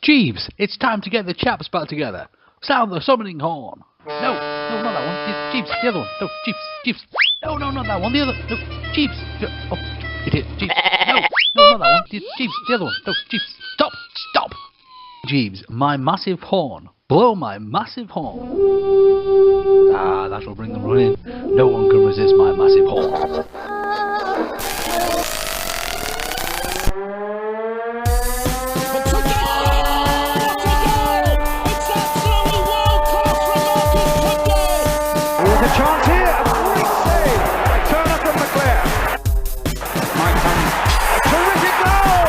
Jeeves, it's time to get the chaps back together. Sound the summoning horn. No, not that one. Jeeves, the other one. No, Jeeves. No, not that one. The other. No, Jeeves. Oh, idiot. Jeeves. No, not that one. Jeeves, the other one. No, Jeeves. Stop. Jeeves, my massive horn. Blow my massive horn. Ah, that'll bring them running. No one can resist my massive horn. Chance here, a great save by Turner from McClare. Mike Cummings, a terrific goal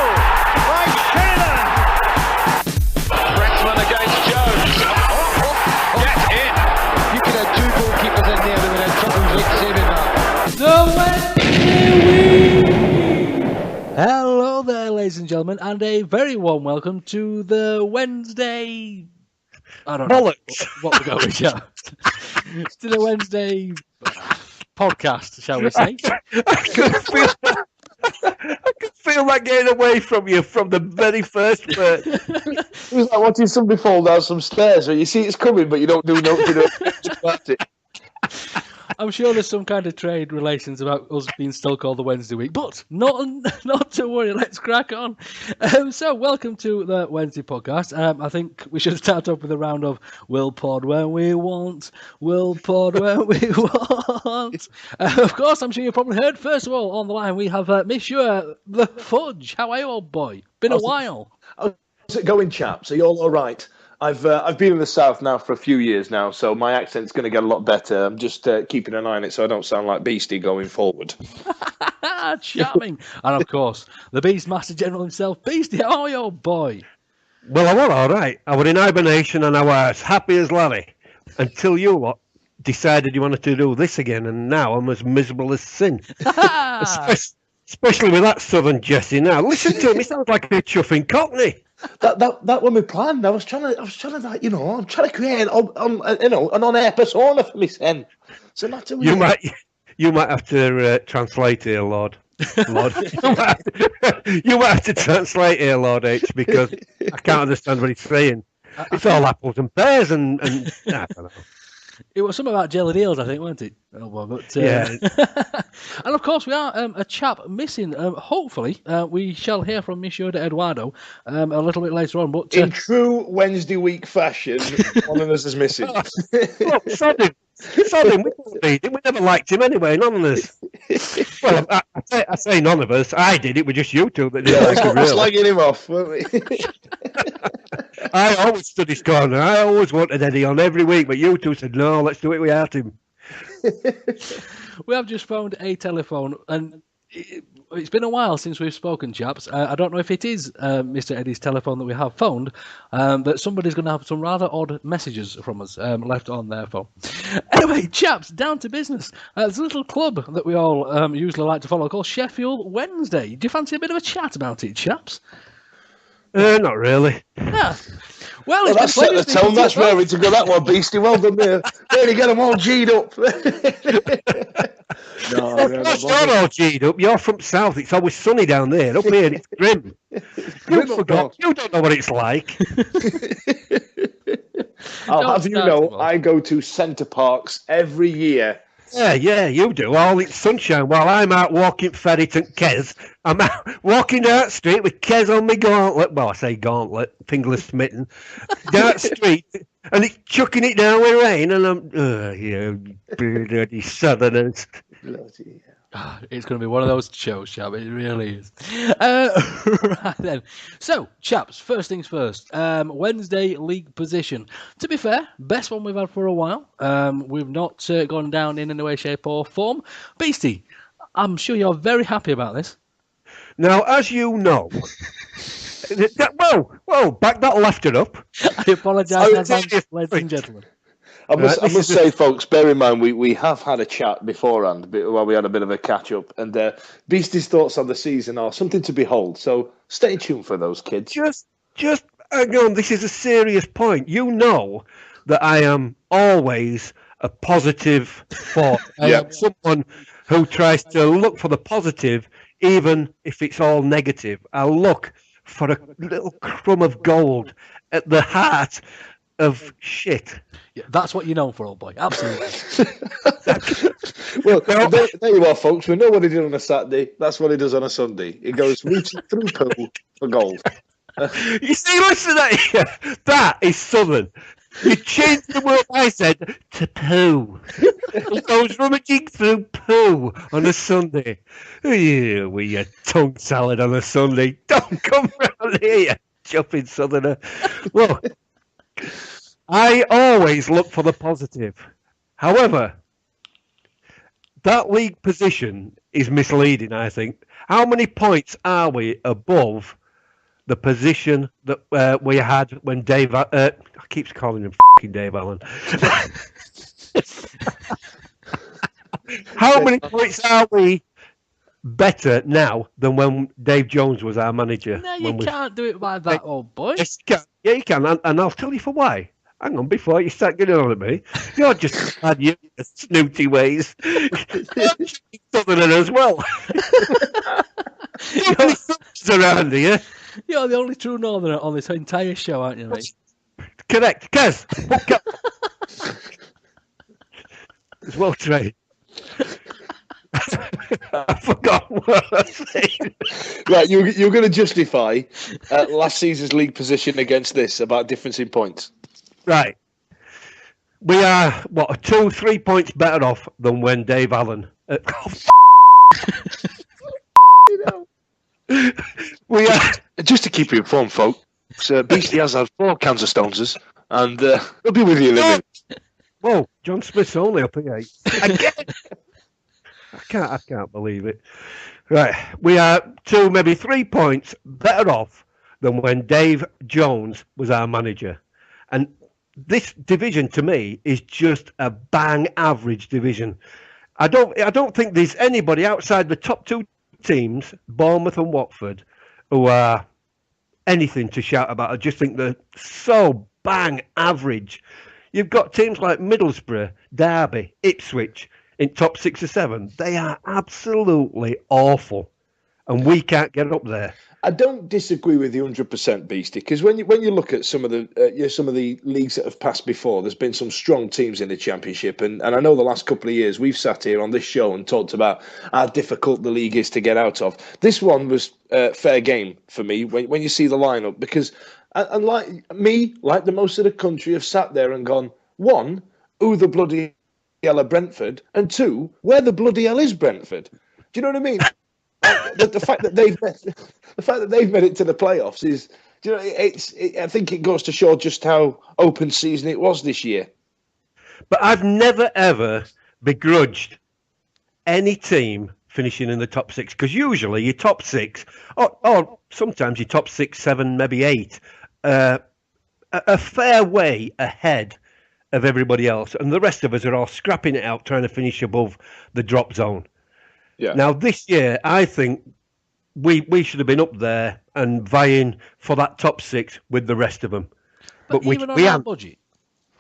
by Sheridan. Brexman against Jones. Get in. You could have two goalkeepers in there that would have trouble with saving that. The Wednesday Week! Hello there, ladies and gentlemen, and a very warm welcome to the Wednesday... I don't know what we're going with, yeah. To the Wednesday podcast, shall we say? I could feel that getting away from you from the very first bit. It was like watching somebody fall down some stairs where you see it's coming, but you don't do nothing about it. I'm sure there's some kind of trade relations about us being still called the Wednesday Week, but not to worry. Let's crack on. So, welcome to the Wednesday podcast. I think we should start off with a round of "We'll pod when we want, we'll pod when we want." Of course, I'm sure you've probably heard. First of all, on the line we have Monsieur the Fudge. How are you, old boy? Been a while. How's it going, chaps? Are you all right? I've been in the south now for a few years now, so my accent's going to get a lot better. I'm just keeping an eye on it so I don't sound like Beastie going forward. Charming. And of course, the Beastmaster General himself, Beastie. How are you, old boy? Well, I was all right. I was in hibernation and I was as happy as Larry until you lot decided you wanted to do this again, and now I'm as miserable as sin. Especially with that southern Jesse now. Listen to him, he sounds like a chuffing cockney. That was my plan. I was trying to I'm trying to create an on-air persona for me, son. So not to you might have to translate here, Lord. You might have to translate here, Lord H, because I can't understand what he's saying. It's all apples and pears and I don't know. It was something about jelly deals, I think, wasn't it? Oh, well, but, yeah. And of course, we are a chap missing. Hopefully, we shall hear from Monsieur Eduardo a little bit later on. But in true Wednesday week fashion, one of us is missing. Sod him. We never liked him anyway, none of us. Well, I say none of us. I did. It was just you two that didn't like him, really. Slagging him off, weren't we? I always stood his corner. I always wanted Eddie on every week, but you two said, no, let's do it without him. We have just found a telephone, and it's been a while since we've spoken, chaps. I don't know if it is Mr. Eddie's telephone that we have phoned, but somebody's going to have some rather odd messages from us left on their phone. Anyway, chaps, down to business. There's a little club that we all usually like to follow called Sheffield Wednesday. Do you fancy a bit of a chat about it, chaps? Not really. Yeah. Well, that's set the tone. That's raring to go. That one, Beastie. Well done there. Really get them all G'd up. You're all G'd up. You're from south. It's always sunny down there. Up here, it's grim. You forgot. You don't know what it's like. I'll have you know, I go to Centre Parks every year. Yeah, you do. All it's sunshine while I'm out walking Ferret and Kez. I'm out walking down the street with Kez on my gauntlet. Well, I say gauntlet, fingerless mitten. Down the street, and it's chucking it down with rain, and I'm, you bloody southerners. Bloody hell. It's going to be one of those shows, chap. It really is. Right then. So, chaps, first things first. Wednesday league position. To be fair, best one we've had for a while. We've not gone down in any way, shape or form. Beastie, I'm sure you're very happy about this. Now, as you know... Whoa, back that laughter up. I apologise, ladies and gentlemen. I must say, folks, bear in mind, we have had a chat beforehand while we had a bit of a catch-up, and Beastie's thoughts on the season are something to behold, so stay tuned for those, kids. Just hang on, this is a serious point. You know that I am always a positive thought. I am someone who tries to look for the positive, even if it's all negative. I look for a little crumb of gold at the heart of shit. Yeah, that's what you're known for, old boy. Absolutely. Well, there you are, folks. We know what he did on a Saturday. That's what he does on a Sunday. He goes reaching through poo for gold. You see, listen to that. That is Southern. You changed the word I said to poo. He goes rummaging through poo on a Sunday. You with your tongue salad on a Sunday. Don't come round here, you jumping Southerner. Look, I always look for the positive. However, that league position is misleading, I think. How many points are we above the position that we had when Dave... I keep calling him fucking Dave Allen. How many points are we better now than when Dave Jones was our manager? No, you can't do it like that, old boy. Yes, you can. Yeah, you can. And I'll tell you for why. Hang on, before you start getting on at me. You're just bad, you snooty ways. You're Southerner as well. You're around here. You're the only true Northerner on this entire show, aren't you, mate? Correct. Kez, it's well trained. I forgot what I was saying. Right, you're going to justify last season's league position against this about difference in points. Right. We are, 2-3 points better off than when Dave Allen. We are. Just to keep you informed, folks, Beastie has had 4 cancer stoners, and he'll be with you in a minute. Whoa, John Smith's only up here. Again. I can't believe it. Right, we are 2, maybe 3 points better off than when Dave Jones was our manager, and this division to me is just a bang average division. I don't think there's anybody outside the top 2 teams, Bournemouth and Watford, who are anything to shout about. I just think they're so bang average. You've got teams like Middlesbrough, Derby, Ipswich in top 6 or 7. They are absolutely awful, and we can't get up there. I don't disagree with you 100%, Beastie, because when you look at some of the leagues that have passed before, there's been some strong teams in the Championship, and I know the last couple of years we've sat here on this show and talked about how difficult the league is to get out of. This one was fair game for me when you see the lineup, because and like the most of the country, have sat there and gone, 1, who the bloody hell are Brentford, and 2, where the bloody hell is Brentford? Do you know what I mean? The fact that they've made it to the playoffs is, I think it goes to show just how open season it was this year. But I've never ever begrudged any team finishing in the top 6, because usually your top 6, or sometimes your top 6, 7, maybe 8, a fair way ahead of everybody else, and the rest of us are all scrapping it out, trying to finish above the drop zone. Yeah. Now, this year, I think we should have been up there and vying for that top 6 with the rest of them. But even on our budget?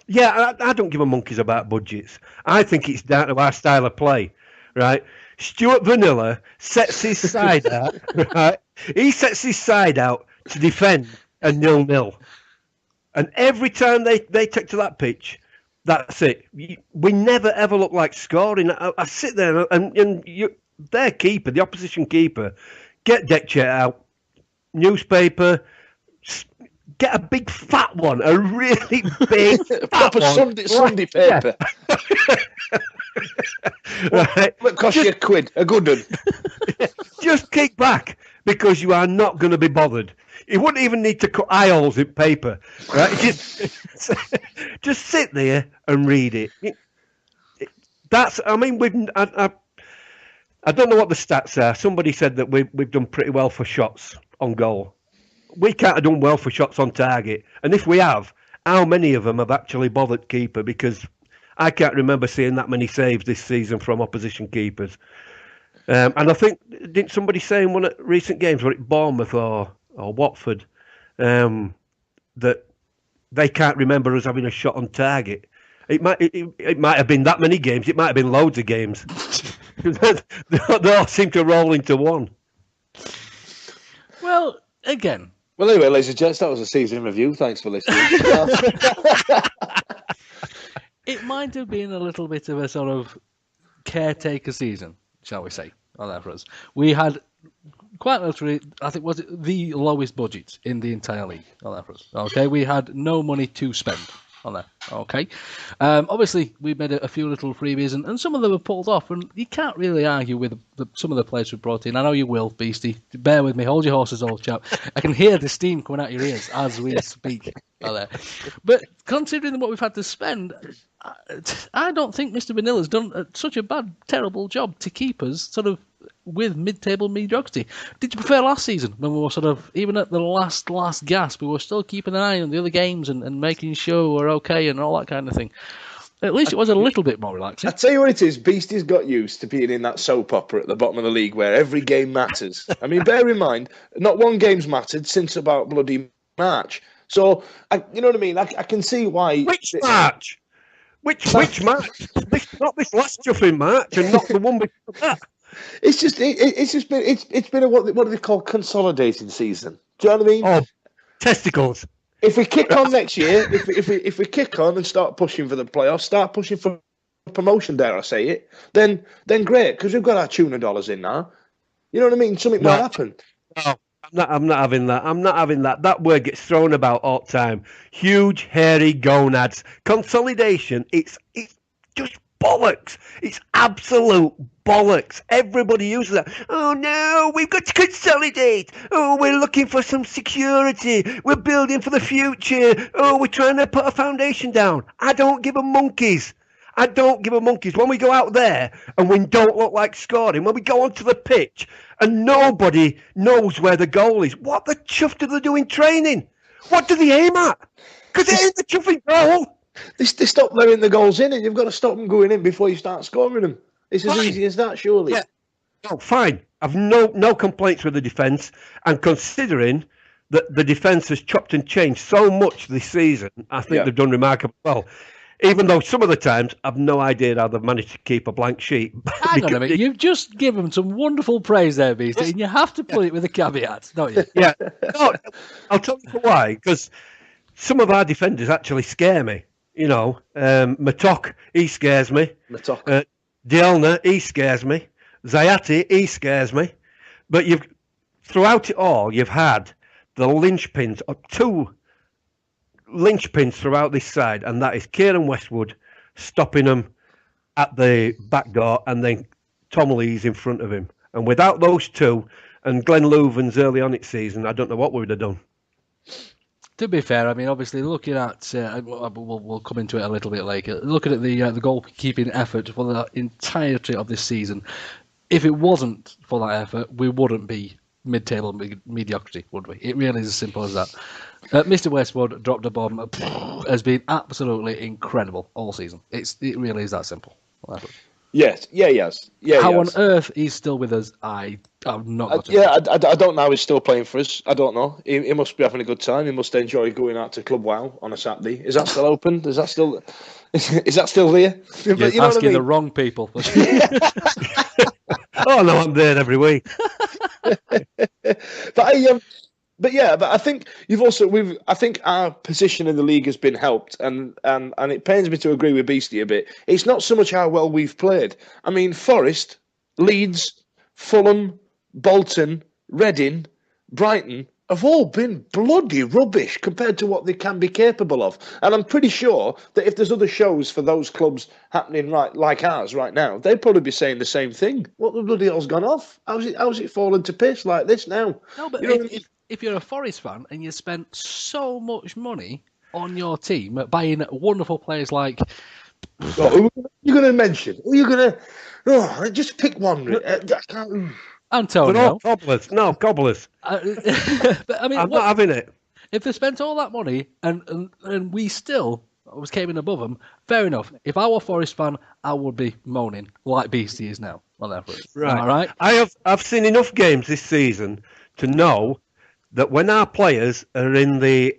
Yeah, I don't give a monkeys about budgets. I think it's down to our style of play, right? Stuart Vanilla sets his side out, right? He sets his side out to defend a 0-0. And every time they take to that pitch, that's it. We never, ever look like scoring. I sit there and their keeper, the opposition keeper, get deck chair out, newspaper, get a big fat one, a really big proper Sunday paper. Right. It cost you £1, a good one. Just kick back, because you are not going to be bothered. You wouldn't even need to cut eye holes in paper, right? Just sit there and read it. I don't know what the stats are. Somebody said that we've done pretty well for shots on goal. We can't have done well for shots on target. And if we have, how many of them have actually bothered keeper? Because I can't remember seeing that many saves this season from opposition keepers. And I think, didn't somebody say in one of recent games, were it Bournemouth or Watford, that they can't remember us having a shot on target? It might have been that many games. It might have been loads of games. They all seem to roll into one. Well, again, Well, anyway, ladies and gents, that was a season review. Thanks for listening. It might have been a little bit of a sort of caretaker season, shall we say, on that for us. We had quite literally, I think, was it the lowest budget in the entire league on that for us. Okay, we had no money to spend on that. Okay, obviously we made a few little freebies, and some of them were pulled off, and you can't really argue with some of the players we brought in. I know you will, Beastie. Bear with me. Hold your horses, old chap. I can hear the steam coming out your ears as we speak. But considering what we've had to spend, I don't think Mr. Vanilla's done such a terrible job to keep us sort of with mid-table mediocrity. Did you prefer last season when we were sort of, even at the last gasp, we were still keeping an eye on the other games and making sure we're okay and all that kind of thing? At least it was a little bit more relaxing. I tell you what it is, Beastie's got used to being in that soap opera at the bottom of the league where every game matters. I mean, bear in mind, not one game's mattered since about bloody March. So, you know what I mean? I can see why... Which March? Which March? Not this last chuffing March, and not the one before that. It's just been a what do they call consolidating season? Do you know what I mean? Oh, testicles. If we kick on next year, if we kick on and start pushing for the playoffs, start pushing for promotion, dare I say it, then great, because we've got our tuna dollars in now. You know what I mean? Something might happen. No, I'm not having that. I'm not having that. That word gets thrown about all the time. Huge, hairy gonads. Consolidation, it's just bollocks. It's absolute bollocks. Everybody uses that. Oh, no, we've got to consolidate. Oh, we're looking for some security. We're building for the future. Oh, we're trying to put a foundation down. I don't give a monkeys. I don't give a monkeys. When we go out there and we don't look like scoring, when we go onto the pitch and nobody knows where the goal is, what the chuff do they do in training? What do they aim at? Because it ain't the chuffing goal. They stop letting the goals in, and you've got to stop them going in before you start scoring them. It's as easy as that, surely. Yeah. No, fine. I've no complaints with the defence, and considering that the defence has chopped and changed so much this season, I think they've done remarkably well. Even though some of the times I've no idea how they've managed to keep a blank sheet. Hang on a minute. You've just given some wonderful praise there, Beastie, and you have to put it with a caveat, don't you? Yeah. No, I'll tell you why. Because some of our defenders actually scare me. You know, Matok, he scares me. Dielna, he scares me. Zayati, he scares me. But throughout it all, you've had the linchpins, or two linchpins throughout this side, and that is Kieran Westwood stopping them at the back door, and then Tom Lees in front of him. And without those two, and Glenn Louvens early on its season, I don't know what we would have done. To be fair, I mean, obviously, looking at, we'll come into it a little bit later, looking at the goalkeeping effort for the entirety of this season, if it wasn't for that effort, we wouldn't be mid-table mediocrity, would we? It really is as simple as that. Mr. Westwood dropped a bomb, has been absolutely incredible all season. It really is that simple. Yes, yes. How on earth he's still with us, I've not got to I don't know how he's still playing for us. I don't know. He must be having a good time. He must enjoy going out to Club Wow on a Saturday. Is that still open? Is that still there? You're asking the wrong people. Oh, no, I'm there every week. But I think I think our position in the league has been helped, and it pains me to agree with Beastie a bit. It's not so much how well we've played. I mean, Forest, Leeds, Fulham, Bolton, Reading, Brighton have all been bloody rubbish compared to what they can be capable of. And I'm pretty sure that if there's other shows for those clubs happening like ours right now, they'd probably be saying the same thing. What the bloody hell's gone off? How's it fallen to piss like this now? No, but if you're a Forest fan and you spent so much money on your team buying wonderful players like... who are you going to mention? Who are you going to... Oh, just pick one. Antonio. No, cobblers. But I mean, I'm not having it. If they spent all that money and we still came in above them, fair enough. If I were a Forest fan, I would be moaning like Beastie is now. Right. All right. I've seen enough games this season to know that when our players are in the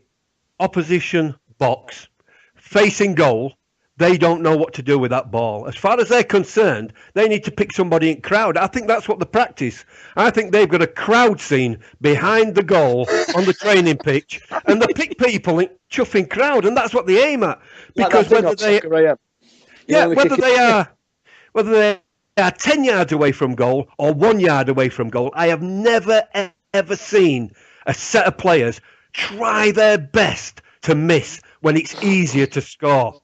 opposition box facing goal, they don't know what to do with that ball. As far as they're concerned, they need to pick somebody in crowd. I think that's what they practice. I think they've got a crowd scene behind the goal on the training pitch, and they pick people in chuffing crowd, and that's what they aim at. Because whether they are 10 yards away from goal or 1 yard away from goal, I have never, ever seen a set of players try their best to miss when it's easier to score.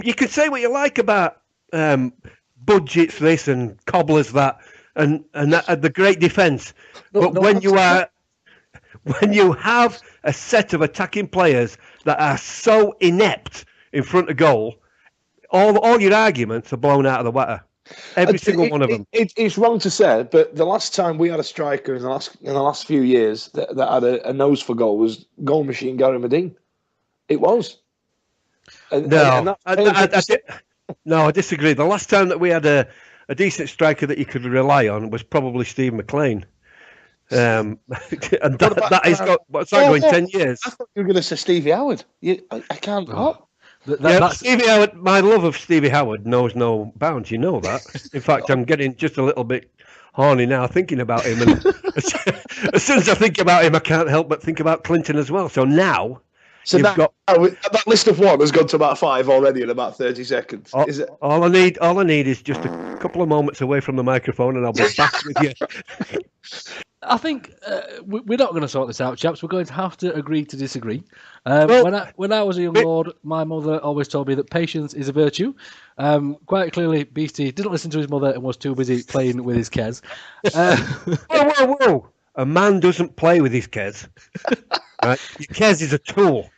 You can say what you like about budgets this and cobblers that and the great defence, when you have a set of attacking players that are so inept in front of goal, all your arguments are blown out of the water. Every single one of them. It's wrong to say, but the last time we had a striker in the last few years that had a nose for goal was goal machine Gary Medine. It was. I disagree. The last time that we had a decent striker that you could rely on was probably Steve McLean. And that is going 10 years. I thought you were going to say Stevie Howard. I can't. What? Stevie Howard. My love of Stevie Howard knows no bounds. You know that. In fact, I'm getting just a little bit horny now thinking about him. And as soon as I think about him, I can't help but think about Clinton as well. So now. So that list of one has gone to about 5 already in about 30 seconds. All I need is just a couple of moments away from the microphone, and I'll be back with you. I think we're not going to sort this out, chaps. We're going to have to agree to disagree. When I was a young lord, my mother always told me that patience is a virtue. Quite clearly, Beastie didn't listen to his mother and was too busy playing with his Kez. Whoa! A man doesn't play with his Kez. Right? Your Kez is a tool.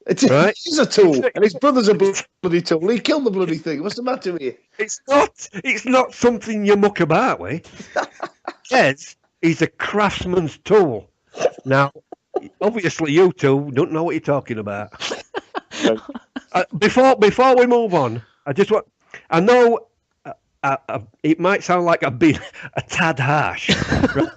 He's a tool, and his brother's a bloody tool. He killed the bloody thing. What's the matter with you? It's not something you muck about with. Kez is a craftsman's tool. Now, obviously, you two don't know what you're talking about. Before we move on, I know it might sound like I've been a tad harsh, right?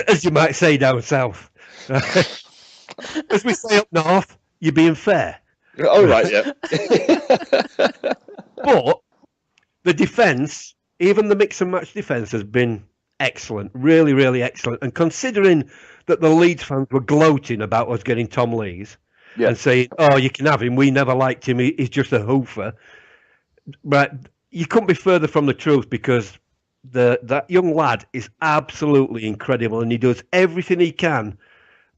As you might say down south. As we say up north, you're being fair. Oh, right, yeah. But the defence, even the mix and match defence, has been excellent. Really, really excellent. And considering that the Leeds fans were gloating about us getting Tom Lees and saying, oh, you can have him, we never liked him, he's just a hoofer. Right, you couldn't be further from the truth, because that young lad is absolutely incredible, and he does everything he can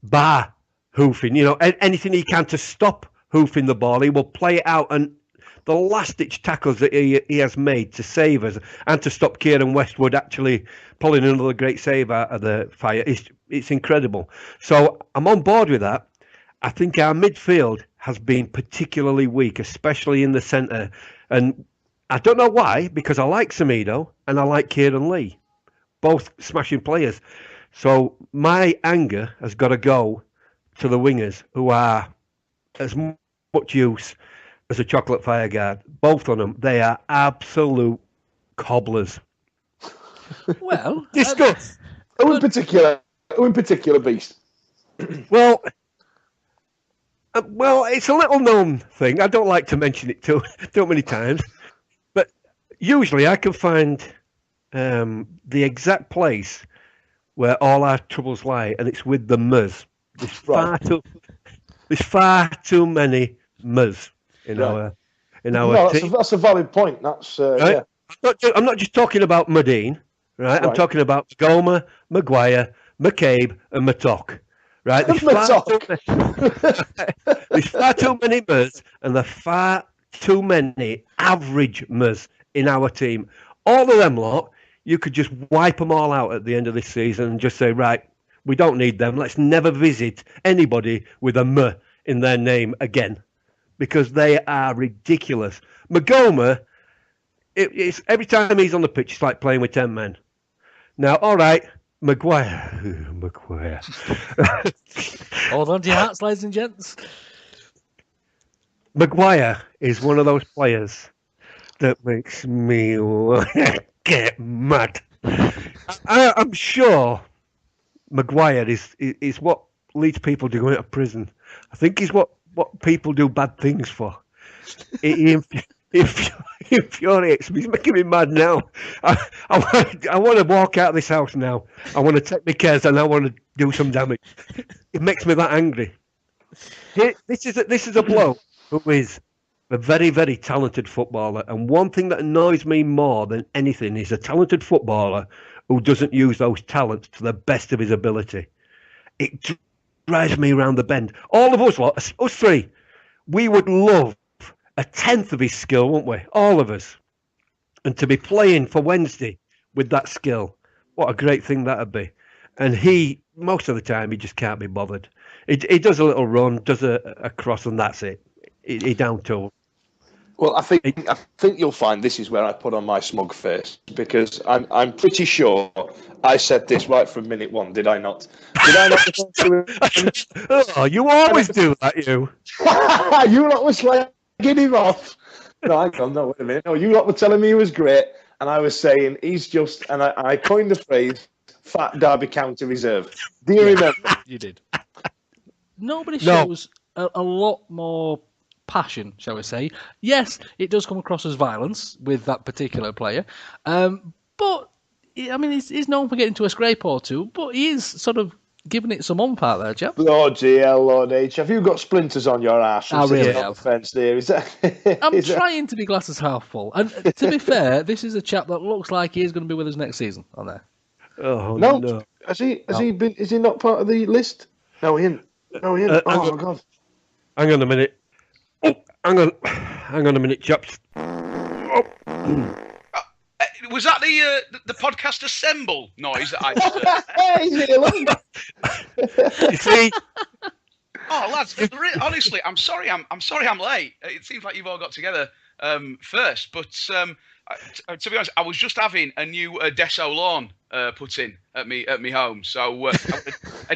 bar hoofing, anything he can to stop hoofing the ball. He will play it out, and the last-ditch tackles that he has made to save us and to stop Kieran Westwood actually pulling another great save out of the fire, it's incredible. So I'm on board with that. I think our midfield has been particularly weak, especially in the centre, and I don't know why, because I like Semedo and I like Kieran Lee, both smashing players. So my anger has got to go to the wingers, who are as much use as a chocolate fire guard. Both of them, they are absolute cobblers. Well, discuss. Who in particular, Beast? Well, it's a little known thing. I don't like to mention it too many times, but usually I can find the exact place where all our troubles lie, and it's with the Ms. There's far too many Ms in our team. That's a valid point. That's right? Yeah. I'm not just talking about Modine, right? I'm talking about Goma, Maguire, McCabe, and Matok. Right? There's far too many Ms, and there are far too many average Ms in our team. All of them lot, you could just wipe them all out at the end of this season and just say, right, we don't need them. Let's never visit anybody with a M in their name again, because they are ridiculous. Magoma, it's every time he's on the pitch, it's like playing with 10 men. Now, all right, Maguire. Hold on to your hats, ladies and gents. Maguire is one of those players that makes me get mad. I'm sure Maguire is what leads people to go into prison. I think he's what people do bad things for. He infuriates me. He's making me mad now. I want to walk out of this house now. I want to take my Kez and I want to do some damage. It makes me that angry. This is a bloke who is a very, very talented footballer. And one thing that annoys me more than anything is a talented footballer who doesn't use those talents to the best of his ability. It drives me around the bend. All of us, us three, we would love a tenth of his skill, wouldn't we? All of us. And to be playing for Wednesday with that skill, what a great thing that would be. And he, most of the time, he just can't be bothered. He does a little run, does a cross, and that's it. He down tools. Well, I think you'll find this is where I put on my smug face, because I'm pretty sure I said this right from minute one. Did I not? Did I not? Oh, you always do that, you. You lot were slagging him off. No, hang on, no, wait a minute. No, you lot were telling me he was great, and I was saying he's just. And I coined the phrase "fat Derby County reserve." Do you remember? You did. Nobody shows a lot more passion, shall we say. Yes, it does come across as violence with that particular player, but I mean, he's known for getting to a scrape or two, but he is sort of giving it some on part there, Jeff. Lord GL, Lord H, have you got splinters on your arse? I really have. On the fence there. Is that? I'm trying to be glasses half full, and to be fair, this is a chap that looks like he is going to be with us next season. On there. Oh no. Has he been? Is he not part of the list? No, he isn't. No, he isn't. Oh my God. Hang on a minute. Oh, hang on a minute, chaps. Oh. Was that the podcast assemble noise that I just You see? Oh, lads, honestly, I'm sorry I'm late. It seems like you've all got together first, but to be honest, I was just having a new Deso lawn put in at me home. So a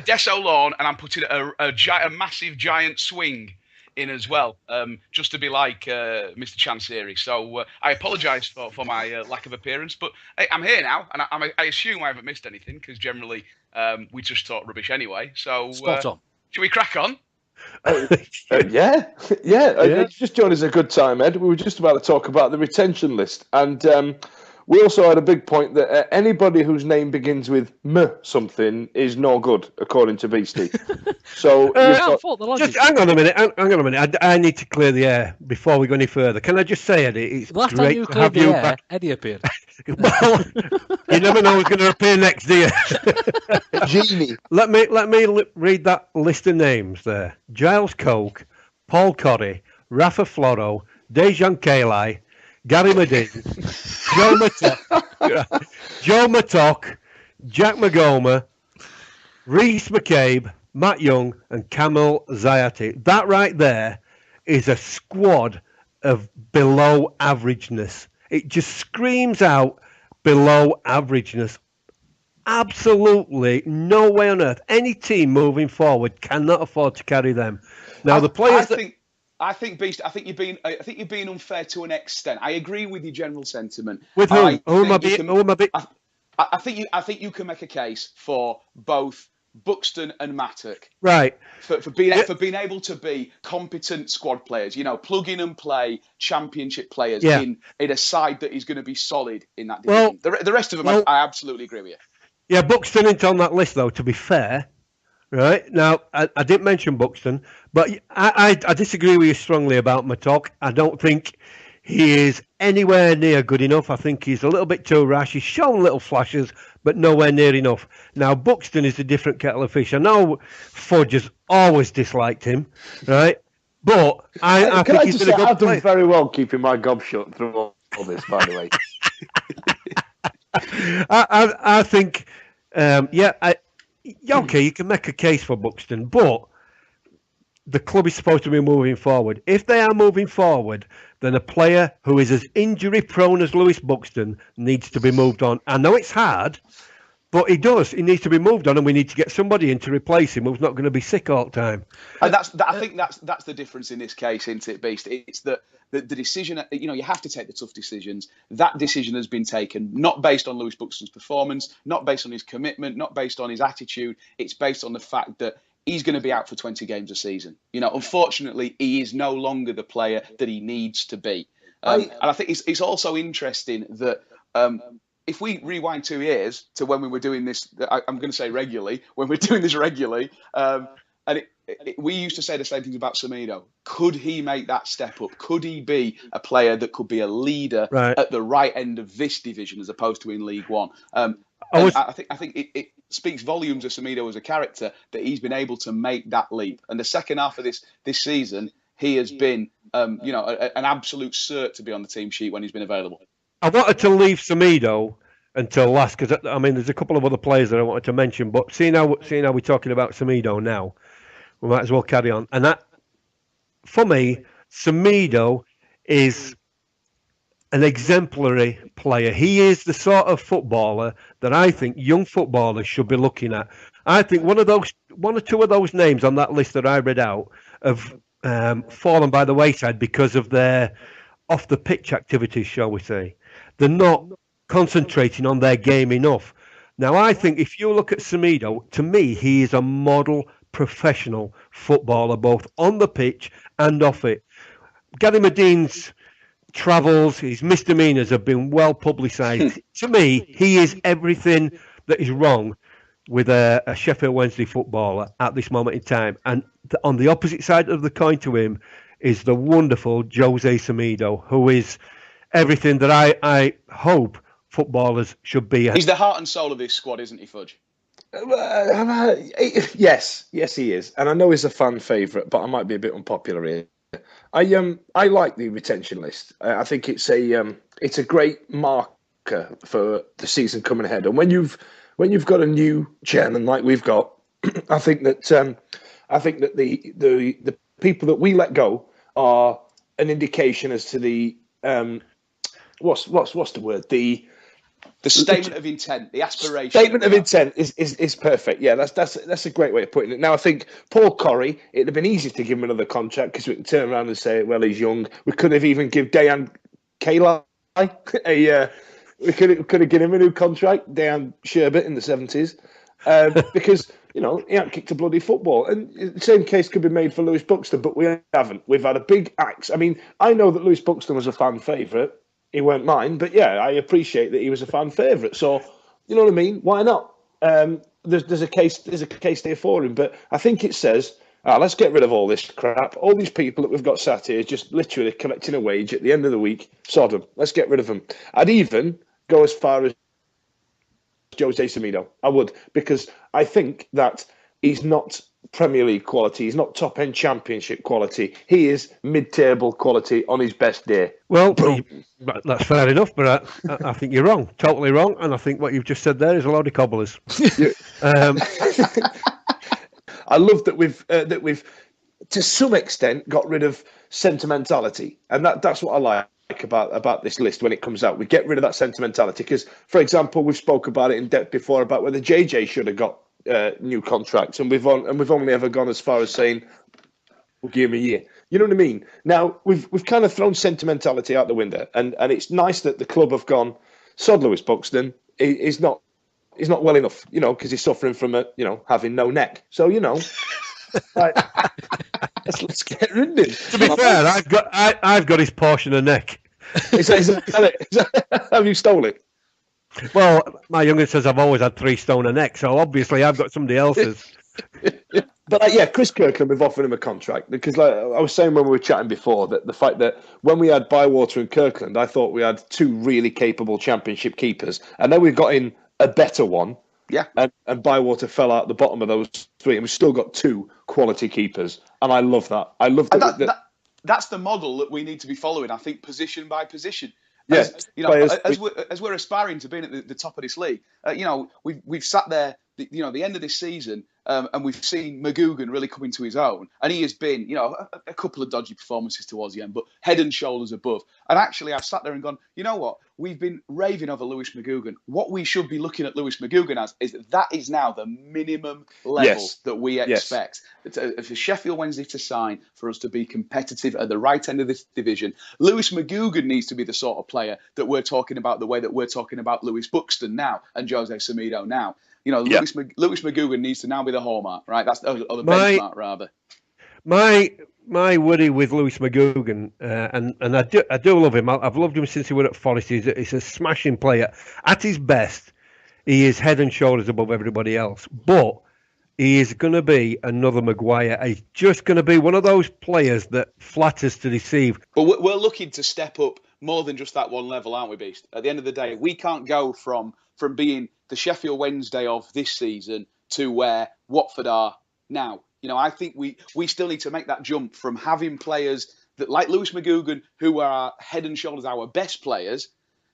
Deso lawn, and I'm putting a massive giant swing in as well, just to be like Mr. Chansiri. So I apologise for my lack of appearance, but hey, I'm here now, and I assume I haven't missed anything, because generally we just talk rubbish anyway. So spot on. Should we crack on? Yeah. It's just joined us a good time, Ed. We were just about to talk about the retention list, and we also had a big point that anybody whose name begins with M something is no good, according to Beastie. So just hang on a minute. I need to clear the air before we go any further. Can I just say, Eddie, it's last great time you to cleared have the you air, back. Eddie appeared. Well, you never know who's going to appear next, do you? Genie. Let me read that list of names there. Giles Coke, Paul Corrie, Rafa Floro, Dejan Kalai, Gary Medin, Joe Mattock, Jack Magoma, Reece McCabe, Matt Young, and Kamil Zayati. That right there is a squad of below averageness. It just screams out below averageness. Absolutely no way on earth. Any team moving forward cannot afford to carry them. Now the players I think Beast. I think you're being unfair to an extent. I agree with your general sentiment. With whom? Who am I being? I think you can make a case for both Buxton and Mattock. Right. For being able to be competent squad players, plug in and play championship players in a side that is going to be solid in that division. The rest of them, I absolutely agree with you. Yeah, Buxton isn't on that list though. To be fair. Right. Now, I didn't mention Buxton, but I disagree with you strongly about Mattock. I don't think he is anywhere near good enough. I think he's a little bit too rash. He's shown little flashes, but nowhere near enough. Now, Buxton is a different kettle of fish. I know Fudge has always disliked him, right? But I think he's been a good I've done player. very well keeping my gob shut through all this, by the way. I think, okay, you can make a case for Buxton, but the club is supposed to be moving forward. If they are moving forward, then a player who is as injury prone as Lewis Buxton needs to be moved on. I know it's hard, but he does. He needs to be moved on, and we need to get somebody in to replace him who's not going to be sick all the time. And I think that's the difference in this case, isn't it, Beast? It's that the decision, you have to take the tough decisions. That decision has been taken not based on Lewis Buxton's performance, not based on his commitment, not based on his attitude. It's based on the fact that he's going to be out for 20 games a season. Unfortunately, he is no longer the player that he needs to be. And I think it's also interesting that if we rewind 2 years to when we were doing this, I'm going to say regularly, when we're doing this regularly, and we used to say the same things about Semedo. Could he make that step up? Could he be a player that could be a leader at the right end of this division as opposed to in League One? I think it speaks volumes of Semedo as a character that he's been able to make that leap. And the second half of this season, he has been, an absolute cert to be on the team sheet when he's been available. I wanted to leave Semedo until last because there's a couple of other players that I wanted to mention, but seeing how we're talking about Semedo now, we might as well carry on. And that, for me, Semedo is an exemplary player. He is the sort of footballer that I think young footballers should be looking at. I think one or two of those names on that list that I read out have fallen by the wayside because of their off the pitch activities, shall we say. They're not concentrating on their game enough. Now, I think if you look at Semedo, to me, he is a model professional footballer, both on the pitch and off it. Gary Madine's travels, his misdemeanours have been well publicised. To me, he is everything that is wrong with a Sheffield Wednesday footballer at this moment in time. And on the opposite side of the coin to him is the wonderful Jose Semedo, who is everything that I hope footballers should be. He's the heart and soul of this squad, isn't he, Fudge? Yes, he is. And I know he's a fan favourite, but I might be a bit unpopular here. I like the retention list. I think it's a great marker for the season coming ahead. And when you've got a new chairman like we've got, I think that the people that we let go are an indication as to the what's the word, the statement of intent, the aspiration. Statement of intent is perfect. Yeah, that's a great way of putting it. Now, I think Paul Corrie, it'd have been easy to give him another contract because we can turn around and say, well, he's young. We could have even give Dejan Kalai we could have given him a new contract, Dejan Sherbet in the 70s, because he hadn't kicked a bloody football. And the same case could be made for Lewis Buxton, but we haven't. We've had a big axe. I mean, I know that Lewis Buxton was a fan favourite. He weren't mine, but yeah, I appreciate that he was a fan favourite. So, you know what I mean? Why not? There's a case there for him. But I think it says, let's get rid of all this crap. All these people that we've got sat here just literally collecting a wage at the end of the week. Sod them. Let's get rid of them. I'd even go as far as Jose Semedo. I would, because I think that he's not Premier League quality. He's not top-end Championship quality. He is mid-table quality on his best day. Well, that's fair enough, but I think you're wrong. Totally wrong. And I think what you've just said there is a load of cobblers. I love that we've to some extent got rid of sentimentality. And that's what I like about this list when it comes out. We get rid of that sentimentality because, for example, we've spoke about it in depth before about whether JJ should have got new contracts, and we've only ever gone as far as saying we'll give him a year. You know what I mean? Now we've kind of thrown sentimentality out the window, and it's nice that the club have gone. Sod Lewis Buxton is not well enough, because he's suffering from having no neck. So right, let's get rid of him. To be fair, I've got his portion of neck. Is that it? Have you stole it? Well, my youngest says I've always had 3 stone a neck, so obviously I've got somebody else's. But Chris Kirkland, we've offered him a contract because, like I was saying when we were chatting before, that the fact that when we had Bywater and Kirkland, I thought we had 2 really capable Championship keepers, and then we've got in a better one. Yeah, and Bywater fell out the bottom of those 3, and we've still got 2 quality keepers, and I love that. I love that. That's the model that we need to be following. I think position by position. Yes, as we're aspiring to being at the top of this league, we've sat there, the end of this season, and we've seen McGugan really come into his own, and he has been, a couple of dodgy performances towards the end, but head and shoulders above. And actually, I've sat there and gone, you know what? we've been raving over Lewis McGugan. What we should be looking at Lewis McGugan as is that is now the minimum level that we expect for Sheffield Wednesday to sign for us to be competitive at the right end of this division. Lewis McGugan needs to be the sort of player that we're talking about the way that we're talking about Lewis Buxton now and Jose Semedo now. You know, Lewis McGugan needs to now be the hallmark, right? That's or the benchmark rather. My worry with Lewis McGugan, and I do love him. I've loved him since he was at Forest. He's a smashing player. At his best, he is head and shoulders above everybody else. But he is going to be another Maguire. He's just going to be one of those players that flatters to deceive. But we're looking to step up more than just that one level, aren't we, Beast? At the end of the day, we can't go from being the Sheffield Wednesday of this season to where Watford are now. You know, I think we still need to make that jump from having players that like Lewis McGugan, who are head and shoulders our best players,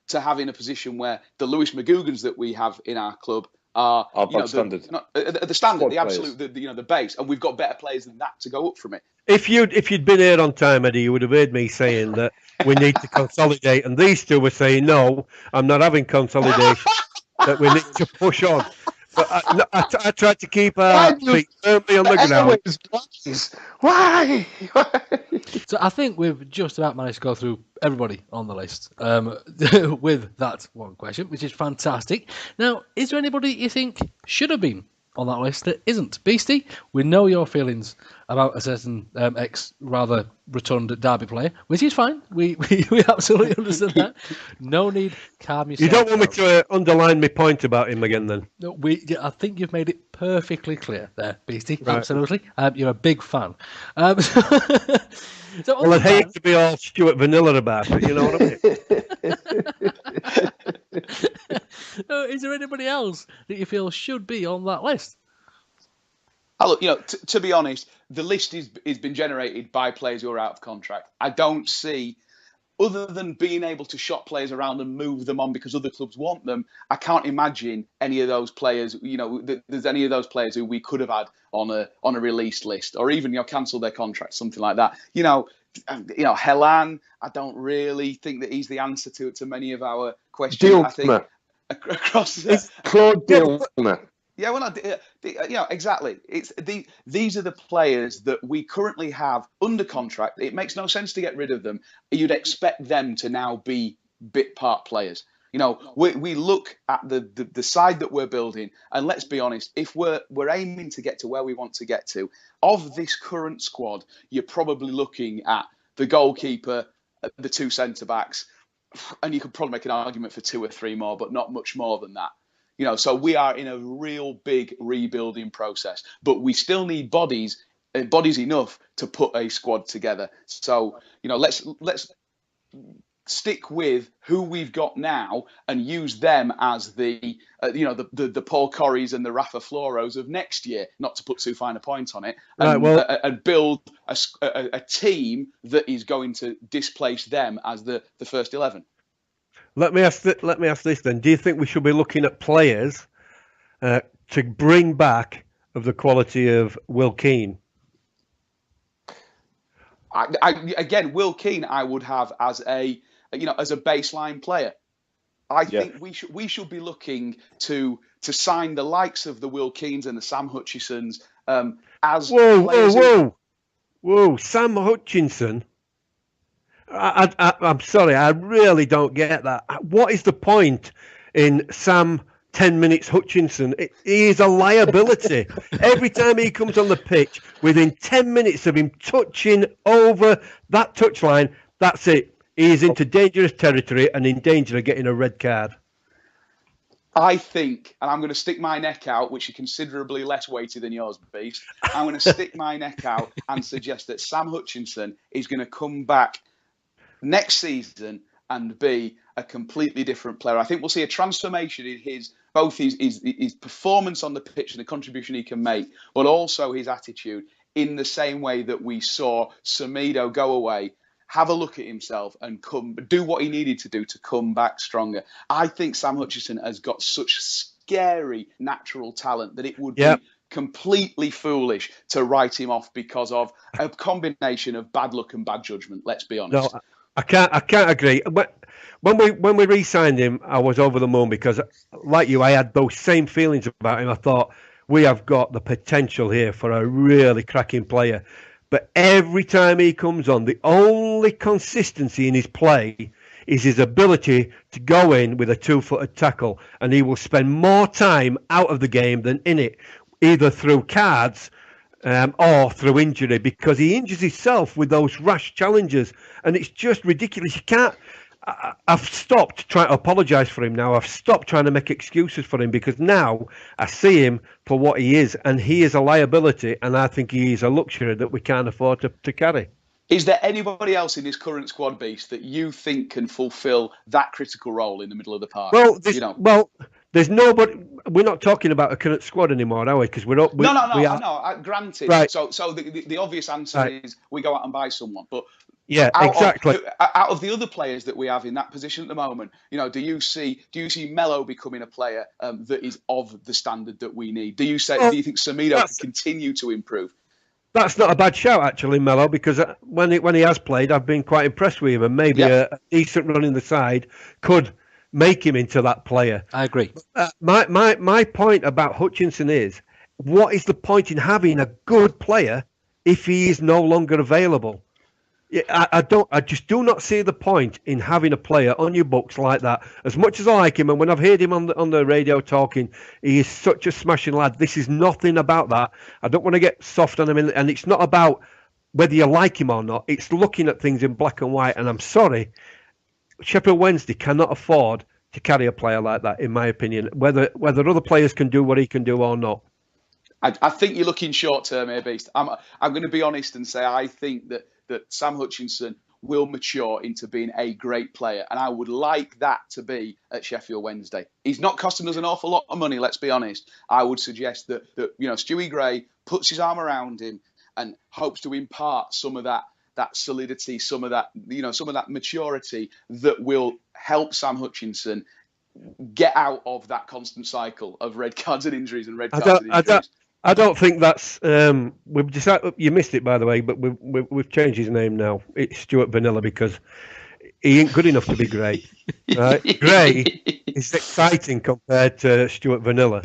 to having a position where the Lewis McGugans that we have in our club are standard. The standard, the absolute, the base, and we've got better players than that to go up from it. If you'd been here on time, Eddie, you would have heard me saying that we need to consolidate, and these two were saying, no, I'm not having consolidation, that we need to push on. But I tried to keep our feet firmly on the ground. Why? So I think we've just about managed to go through everybody on the list with that one question, which is fantastic. Now, is there anybody you think should have been on that list that isn't? Beastie, we know your feelings about a certain rather rotund Derby player, which is fine. We absolutely understand that. No need, calm yourself. You don't want me to underline my point about him again, then? No, I think you've made it perfectly clear there, Beastie. Right. Absolutely. You're a big fan. So well, I'd hate to be all Stuart Vanilla about it, you know what I mean? Is there anybody else that you feel should be on that list? Look, to be honest, the list is been generated by players who are out of contract. I don't see, other than being able to shop players around and move them on because other clubs want them, I can't imagine any of those players. There's any of those players who we could have had on a release list, or even cancel their contract, something like that. Helan, I don't really think that he's the answer to many of our questions. Dilma. I think across it's Claude Dilma. Yeah, well, exactly. These are the players that we currently have under contract. It makes no sense to get rid of them. You'd expect them to now be bit part players. We look at the side that we're building, and let's be honest, if we're aiming to get to where we want to get to, of this current squad, you're probably looking at the goalkeeper, the two centre-backs, and you could probably make an argument for two or three more, but not much more than that. So we are in a real big rebuilding process, but we still need bodies enough to put a squad together. So, let's stick with who we've got now and use them as the Paul Corries and the Rafa Floros of next year, not to put too fine a point on it, and build a team that is going to displace them as the first 11. Let me ask this then. Do you think we should be looking at players to bring back of the quality of Will Keane? Again, Will Keane, I would have as a baseline player. I think we should be looking to sign the likes of the Will Keanes and the Sam Hutchinsons as players. Whoa! Sam Hutchinson. I'm sorry, I really don't get that. What is the point in Sam 10 minutes Hutchinson? He is a liability. Every time he comes on the pitch, within 10 minutes of him touching over that touchline, that's it. He is into dangerous territory and in danger of getting a red card. I think, and I'm going to stick my neck out, which is considerably less weighty than yours, Beast. I'm going to stick my neck out and suggest that Sam Hutchinson is going to come back next season and be a completely different player. I think we'll see a transformation in his performance on the pitch and the contribution he can make, but also his attitude, in the same way that we saw Semedo go away, have a look at himself and do what he needed to do to come back stronger. I think Sam Hutchinson has got such scary natural talent that it would be completely foolish to write him off because of a combination of bad luck and bad judgment. Let's be honest. I can't agree. When we re-signed him, I was over the moon because, like you, I had those same feelings about him. I thought we have got the potential here for a really cracking player. But every time he comes on, the only consistency in his play is his ability to go in with a 2-footed tackle, and he will spend more time out of the game than in it, either through cards or through injury, because he injures himself with those rash challenges, and it's just ridiculous. You can't. I've stopped trying to apologise for him now. I've stopped trying to make excuses for him because now I see him for what he is, and he is a liability, and I think he is a luxury that we can't afford to carry. Is there anybody else in this current squad, Beast, that you think can fulfil that critical role in the middle of the park? Well, there's nobody. We're not talking about a current squad anymore, are we? Because we're up. No. Granted. Right. So the obvious answer is we go out and buy someone, but. Yeah, exactly. Out of the other players that we have in that position at the moment, do you see Melo becoming a player that is of the standard that we need? Do you think Semedo can continue to improve? That's not a bad shout, actually, Melo, because when he has played, I've been quite impressed with him, and maybe a decent run in the side could make him into that player. I agree. My point about Hutchinson is, what is the point in having a good player if he is no longer available? I just do not see the point in having a player on your books like that. As much as I like him, and when I've heard him on the radio talking, he is such a smashing lad. This is nothing about that. I don't want to get soft on him, and it's not about whether you like him or not. It's looking at things in black and white, and I'm sorry, Sheffield Wednesday cannot afford to carry a player like that, in my opinion, whether other players can do what he can do or not. I think you're looking short term here, Beast. I'm going to be honest and say I think that Sam Hutchinson will mature into being a great player. And I would like that to be at Sheffield Wednesday. He's not costing us an awful lot of money, let's be honest. I would suggest that Stewie Gray puts his arm around him and hopes to impart some of that solidity, some of that maturity that will help Sam Hutchinson get out of that constant cycle of red cards and injuries and red cards and injuries. I don't think that's. We've decided. You missed it, by the way, but we've changed his name now. It's Stuart Vanilla because he ain't good enough to be great. Right? Gray is exciting compared to Stuart Vanilla.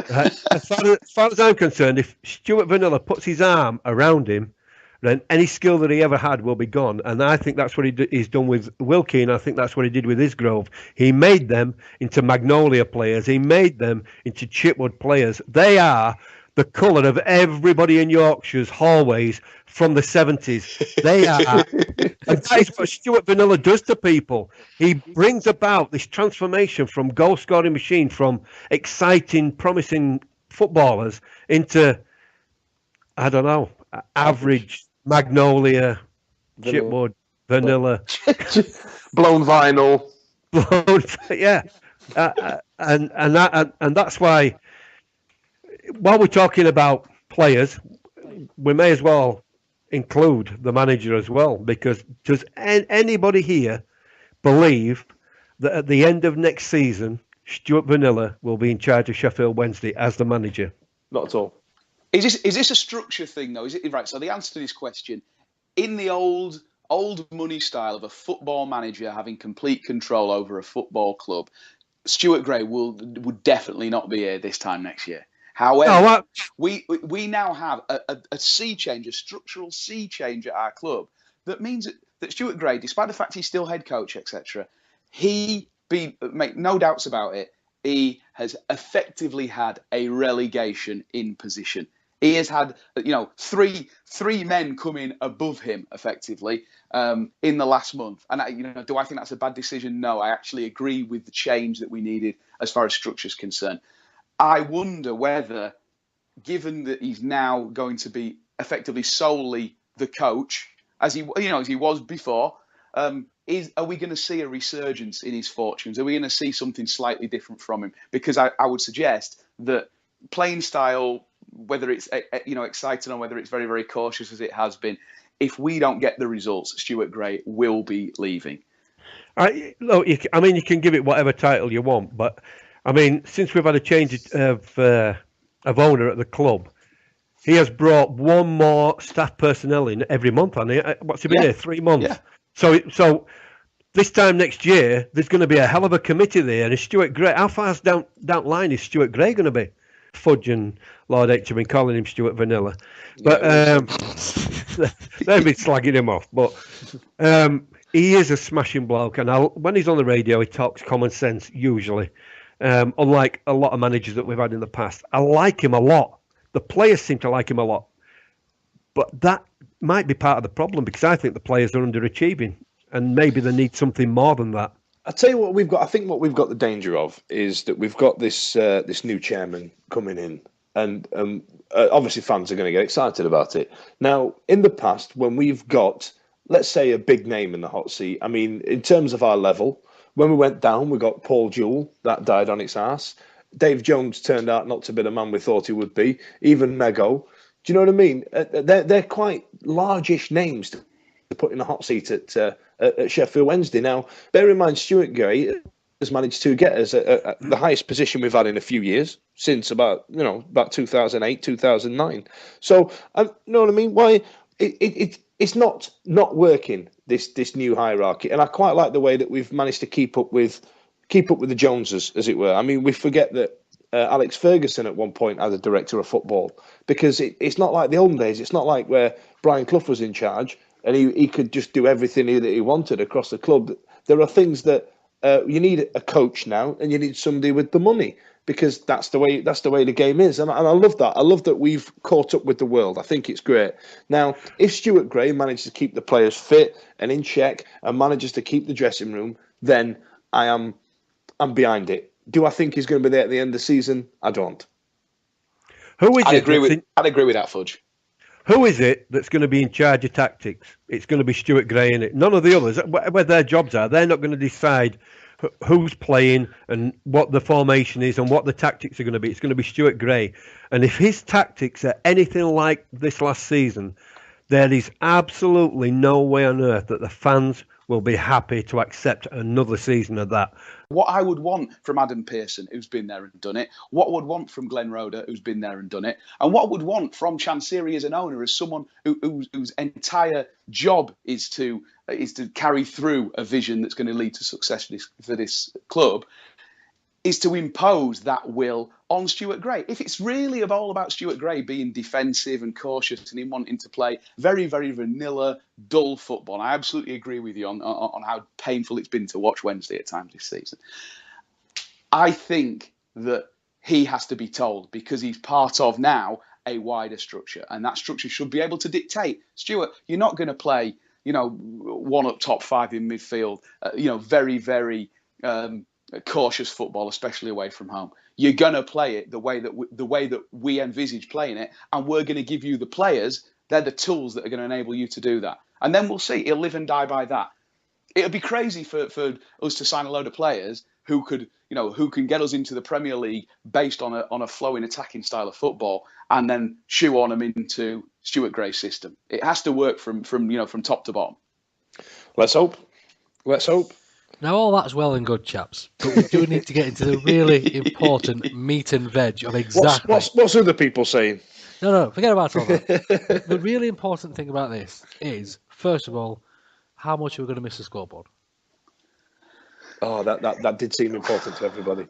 Right? As far as I'm concerned, if Stuart Vanilla puts his arm around him, then any skill that he ever had will be gone. And I think that's what he's done with Wilkie, and I think that's what he did with Isgrove. He made them into Magnolia players. He made them into Chipwood players. They are the colour of everybody in Yorkshire's hallways from the 70s. They are. And that is what Stuart Vanilla does to people. He brings about this transformation from goal-scoring machine, from exciting, promising footballers into, I don't know, average Magnolia, Chipwood, Vanilla. Blown vinyl. Yeah. And that's why, while we're talking about players, we may as well include the manager as well, because does anybody here believe that at the end of next season, Stuart Vanilla will be in charge of Sheffield Wednesday as the manager? Not at all. Is this a structure thing though? Is it right? So the answer to this question, in the old money style of a football manager having complete control over a football club, Stuart Gray would definitely not be here this time next year. However, we now have a sea change, a structural sea change at our club that means that Stuart Gray, despite the fact he's still head coach, etc., make no doubts about it, he has effectively had a relegation in position. He has had, three men come in above him effectively in the last month. And do I think that's a bad decision? No, I actually agree with the change that we needed as far as structure is concerned. I wonder whether, given that he's now going to be effectively solely the coach, as he was before, are we going to see a resurgence in his fortunes? Are we going to see something slightly different from him? Because I would suggest that playing style, whether it's exciting or whether it's very, very cautious as it has been, if we don't get the results, Stuart Gray will be leaving. Look, you can give it whatever title you want, but since we've had a change of owner at the club, he has brought one more staff personnel in every month. What's he been here? 3 months. Yeah. So this time next year, there's going to be a hell of a committee there. And Stuart Gray, how far down line is Stuart Gray going to be? Fudge and Lord H have been calling him Stuart Vanilla. But they've been slagging him off. But he is a smashing bloke. And when he's on the radio, he talks common sense, usually. Unlike a lot of managers that we've had in the past. I like him a lot. The players seem to like him a lot. But that might be part of the problem, because I think the players are underachieving. And maybe they need something more than that. I'll tell you what we've got. I think what we've got the danger of is that we've got this this new chairman coming in, and obviously fans are going to get excited about it. Now, in the past, when we've got, let's say, a big name in the hot seat, I mean, in terms of our level, when we went down, we got Paul Jewell, that died on its ass. Dave Jones turned out not to be the man we thought he would be. Even Mego. Do you know what I mean? They're quite largish names to put in a hot seat at Sheffield Wednesday. Now, bear in mind, Stuart Gray has managed to get us at the highest position we've had in a few years, since about 2008, 2009. So, you know what I mean? Why it's not working, this new hierarchy, and I quite like the way that we've managed to keep up with the Joneses, as it were. I mean, we forget that Alex Ferguson at one point as a director of football, because it's not like the olden days. It's not like where Brian Clough was in charge and he could just do everything that he wanted across the club. There are things that you need a coach now, and you need somebody with the money, because that's the way the game is. And I love that. I love that we've caught up with the world. I think it's great. Now, if Stuart Gray manages to keep the players fit and in check and manages to keep the dressing room, then I'm behind it. Do I think he's going to be there at the end of the season? I don't. I'd agree with that, Fudge. Who is it that's going to be in charge of tactics? It's going to be Stuart Gray, innit? None of the others, where their jobs are, they're not going to decide who's playing and what the formation is and what the tactics are going to be. It's going to be Stuart Gray. And if his tactics are anything like this last season, there is absolutely no way on earth that the fans will be happy to accept another season of that. What I would want from Adam Pearson, who's been there and done it, what I would want from Glenn Roeder, who's been there and done it, and what I would want from Chansiri as an owner, as someone whose entire job is to carry through a vision that's going to lead to success for this club, is to impose that will on Stuart Gray. If it's really all about Stuart Gray being defensive and cautious and him wanting to play very, very vanilla, dull football, I absolutely agree with you on how painful it's been to watch Wednesday at times this season. I think that he has to be told, because he's part of now a wider structure, and that structure should be able to dictate, Stuart, you're not going to play, one up top five in midfield, very, very cautious football, especially away from home. You're going to play it the way that we envisage playing it, and we're going to give you the players. They're the tools that are going to enable you to do that. And then we'll see. He'll live and die by that. It'd be crazy for us to sign a load of players who can get us into the Premier League based on a flowing attacking style of football, and then shoehorn them into Stuart Gray's system. It has to work from top to bottom. Let's hope. Now, all that's well and good, chaps, but we do need to get into the really important meat and veg of exactly... What's other people saying? No, forget about all that. The really important thing about this is, first of all, how much are we going to miss the scoreboard? Oh, that did seem important to everybody.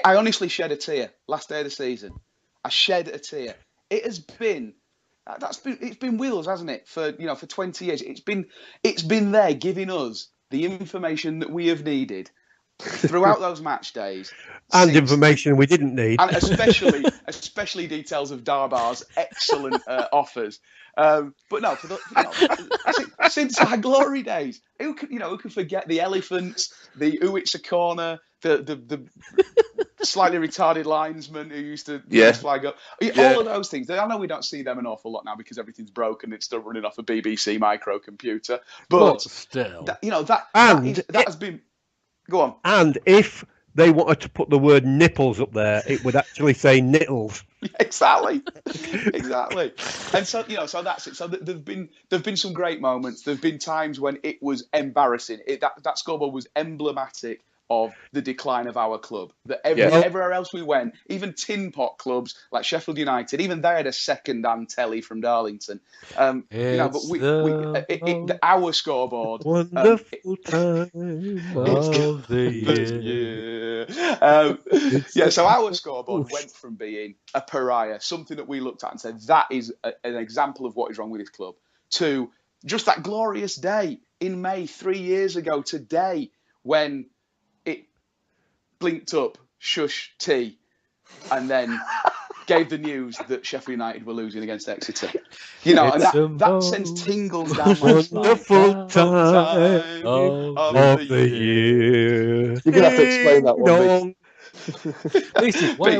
I honestly shed a tear last day of the season. I shed a tear. It's been with us, hasn't it? For 20 years. It's been there giving us the information that we have needed throughout those match days, and information we didn't need, and especially details of Darbar's excellent offers. But no, since our glory days, who can forget the elephants, the "Ooh, it's a corner," the slightly retarded linesman who used to flag up, all of those things. I know we don't see them an awful lot now because everything's broken. It's still running off a BBC microcomputer, but still, that has been. Go on. And if they wanted to put the word nipples up there, it would actually say nittles. Exactly. And so so that's it. So there've been some great moments. There've been times when it was embarrassing. That scoreboard was emblematic of the decline of our club. That everywhere else we went, even tin pot clubs like Sheffield United, even they had a second-hand telly from Darlington. But our scoreboard. Wonderful time of the year. So our scoreboard went from being a pariah, something that we looked at and said, that is an example of what is wrong with this club, to just that glorious day in May 3 years ago today when it blinked up, shush, tea, and then gave the news that Sheffield United were losing against Exeter. And that sends tingles down my spine. Wonderful time of the year. You're going to have to explain that one, Beastie, why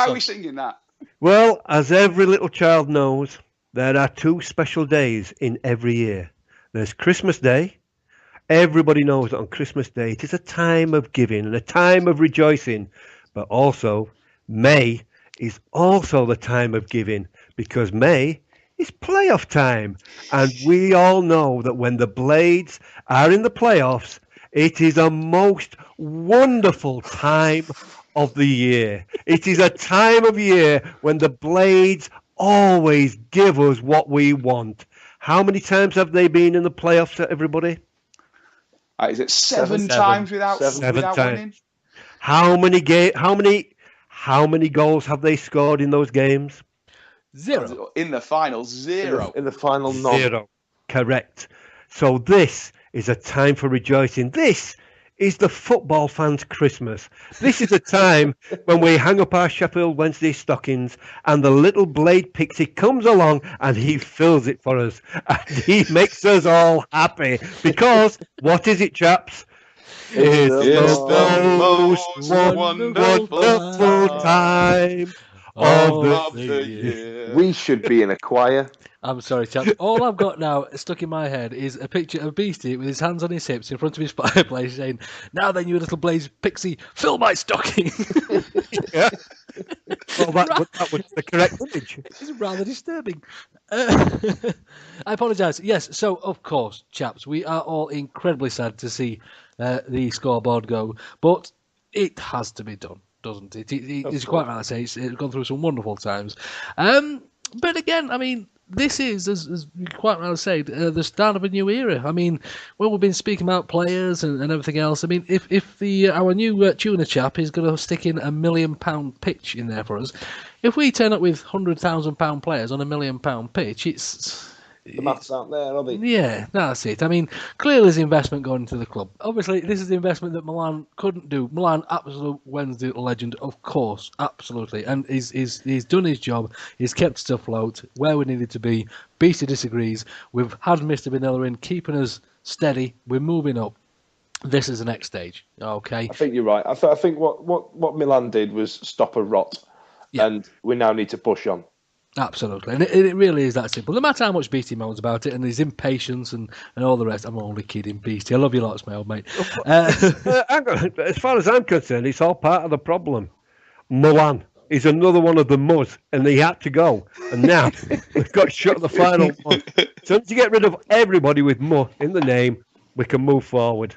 are we singing that? Well, as every little child knows, there are two special days in every year. There's Christmas Day. Everybody knows that on Christmas Day it is a time of giving and a time of rejoicing. But also, May is also the time of giving, because May is playoff time. And we all know that when the Blades are in the playoffs, it is a most wonderful time of the year. It is a time of year when the Blades always give us what we want. How many times have they been in the playoffs, everybody? Is it seven times without winning? How many goals have they scored in those games? 0. In the final, 0. In the final, none. 0. Correct. So this is a time for rejoicing. This is the football fans' Christmas. This is a time when we hang up our Sheffield Wednesday stockings and the little Blade Pixie comes along and he fills it for us. And he makes us all happy. Because, what is it, chaps? It's the most wonderful time of the year. We should be in a choir. I'm sorry, chaps. All I've got now stuck in my head is a picture of Beastie with his hands on his hips in front of his fireplace saying, "Now then, you little Blaze Pixie, fill my stocking." Yeah. Well, that was the correct image. It's rather disturbing. I apologise. Yes, so, of course, chaps, we are all incredibly sad to see the scoreboard go, but it has to be done, doesn't it? It's quite right to say it's gone through some wonderful times. But again, I mean, this is, as you quite right said, the start of a new era. I mean, when we've been speaking about players and everything else, I mean, if our new tuner chap is going to stick in £1 million pitch in there for us, if we turn up with £100,000 players on £1 million pitch, the maths aren't there, are they? Yeah, that's it. I mean, clearly there's investment going into the club. Obviously, this is the investment that Milan couldn't do. Milan, absolute Wednesday legend, of course, absolutely. And he's done his job. He's kept us afloat where we needed to be. Beastie disagrees. We've had Mr. Vanilla in, keeping us steady. We're moving up. This is the next stage. Okay. I think you're right. I think what Milan did was stop a rot. Yeah. And we now need to push on. Absolutely, and it really is that simple. No matter how much Beastie moans about it and his impatience and all the rest, I'm only kidding, Beastie. I love you lots, my old mate. As far as I'm concerned, it's all part of the problem. Milan is another one of the muzz, and he had to go. And now we've got to shut the final one. So to get rid of everybody with mu in the name, we can move forward.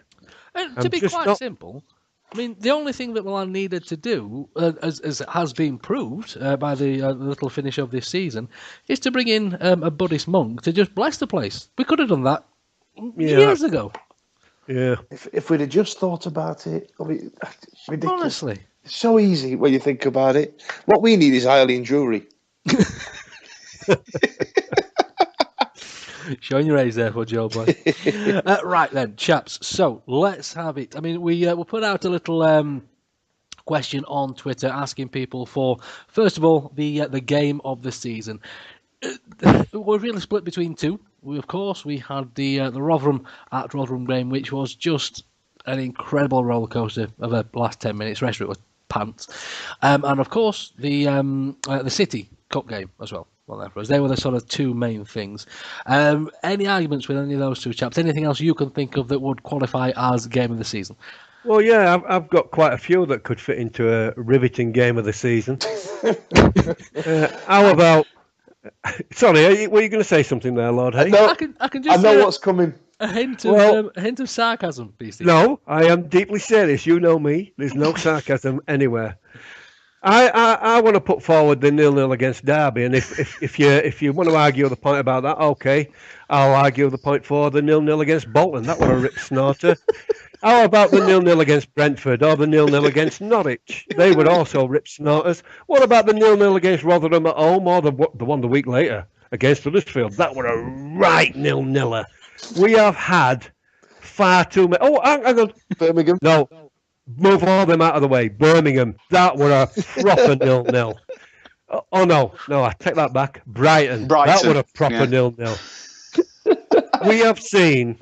And to be quite simple, I mean, the only thing that Milan needed to do, as has been proved by the little finish of this season, is to bring in a Buddhist monk to just bless the place. We could have done that years ago. Yeah. If we'd have just thought about it, I mean, ridiculous. Honestly. It's so easy when you think about it. What we need is Eileen jewellery. Showing your age there for Joe boy. Right then, chaps. So let's have it. I mean, we'll put out a little question on Twitter asking people for, first of all, the game of the season. We're really split between two. We had the Rotherham at Rotherham game, which was just an incredible roller coaster of the last 10 minutes. The rest of it was pants. And of course, the City Cup game as well. Well, there for us. They were the sort of two main things. Any arguments with any of those two chaps? Anything else you can think of that would qualify as game of the season? Well, yeah, I've got quite a few that could fit into a riveting game of the season. How about? Sorry, were you going to say something there, Lord? Hey? No, I can just. I know what's coming. a hint of sarcasm, Beastie? No, I am deeply serious. You know me. There's no sarcasm anywhere. I want to put forward the 0-0 against Derby, and if you want to argue the point about that, okay, I'll argue the point for the 0-0 against Bolton. That was a rip snorter. How about the 0-0 against Brentford or the 0-0 against Norwich? They were also rip snorters. What about the 0-0 against Rotherham at home or the one the week later against Huddersfield? That were a right 0-0er. We have had far too many. Oh, hang on. Birmingham. No. Move all them out of the way. Birmingham, that were a proper 0-0. Oh, no, I take that back. Brighton. That were a proper 0-0. We have seen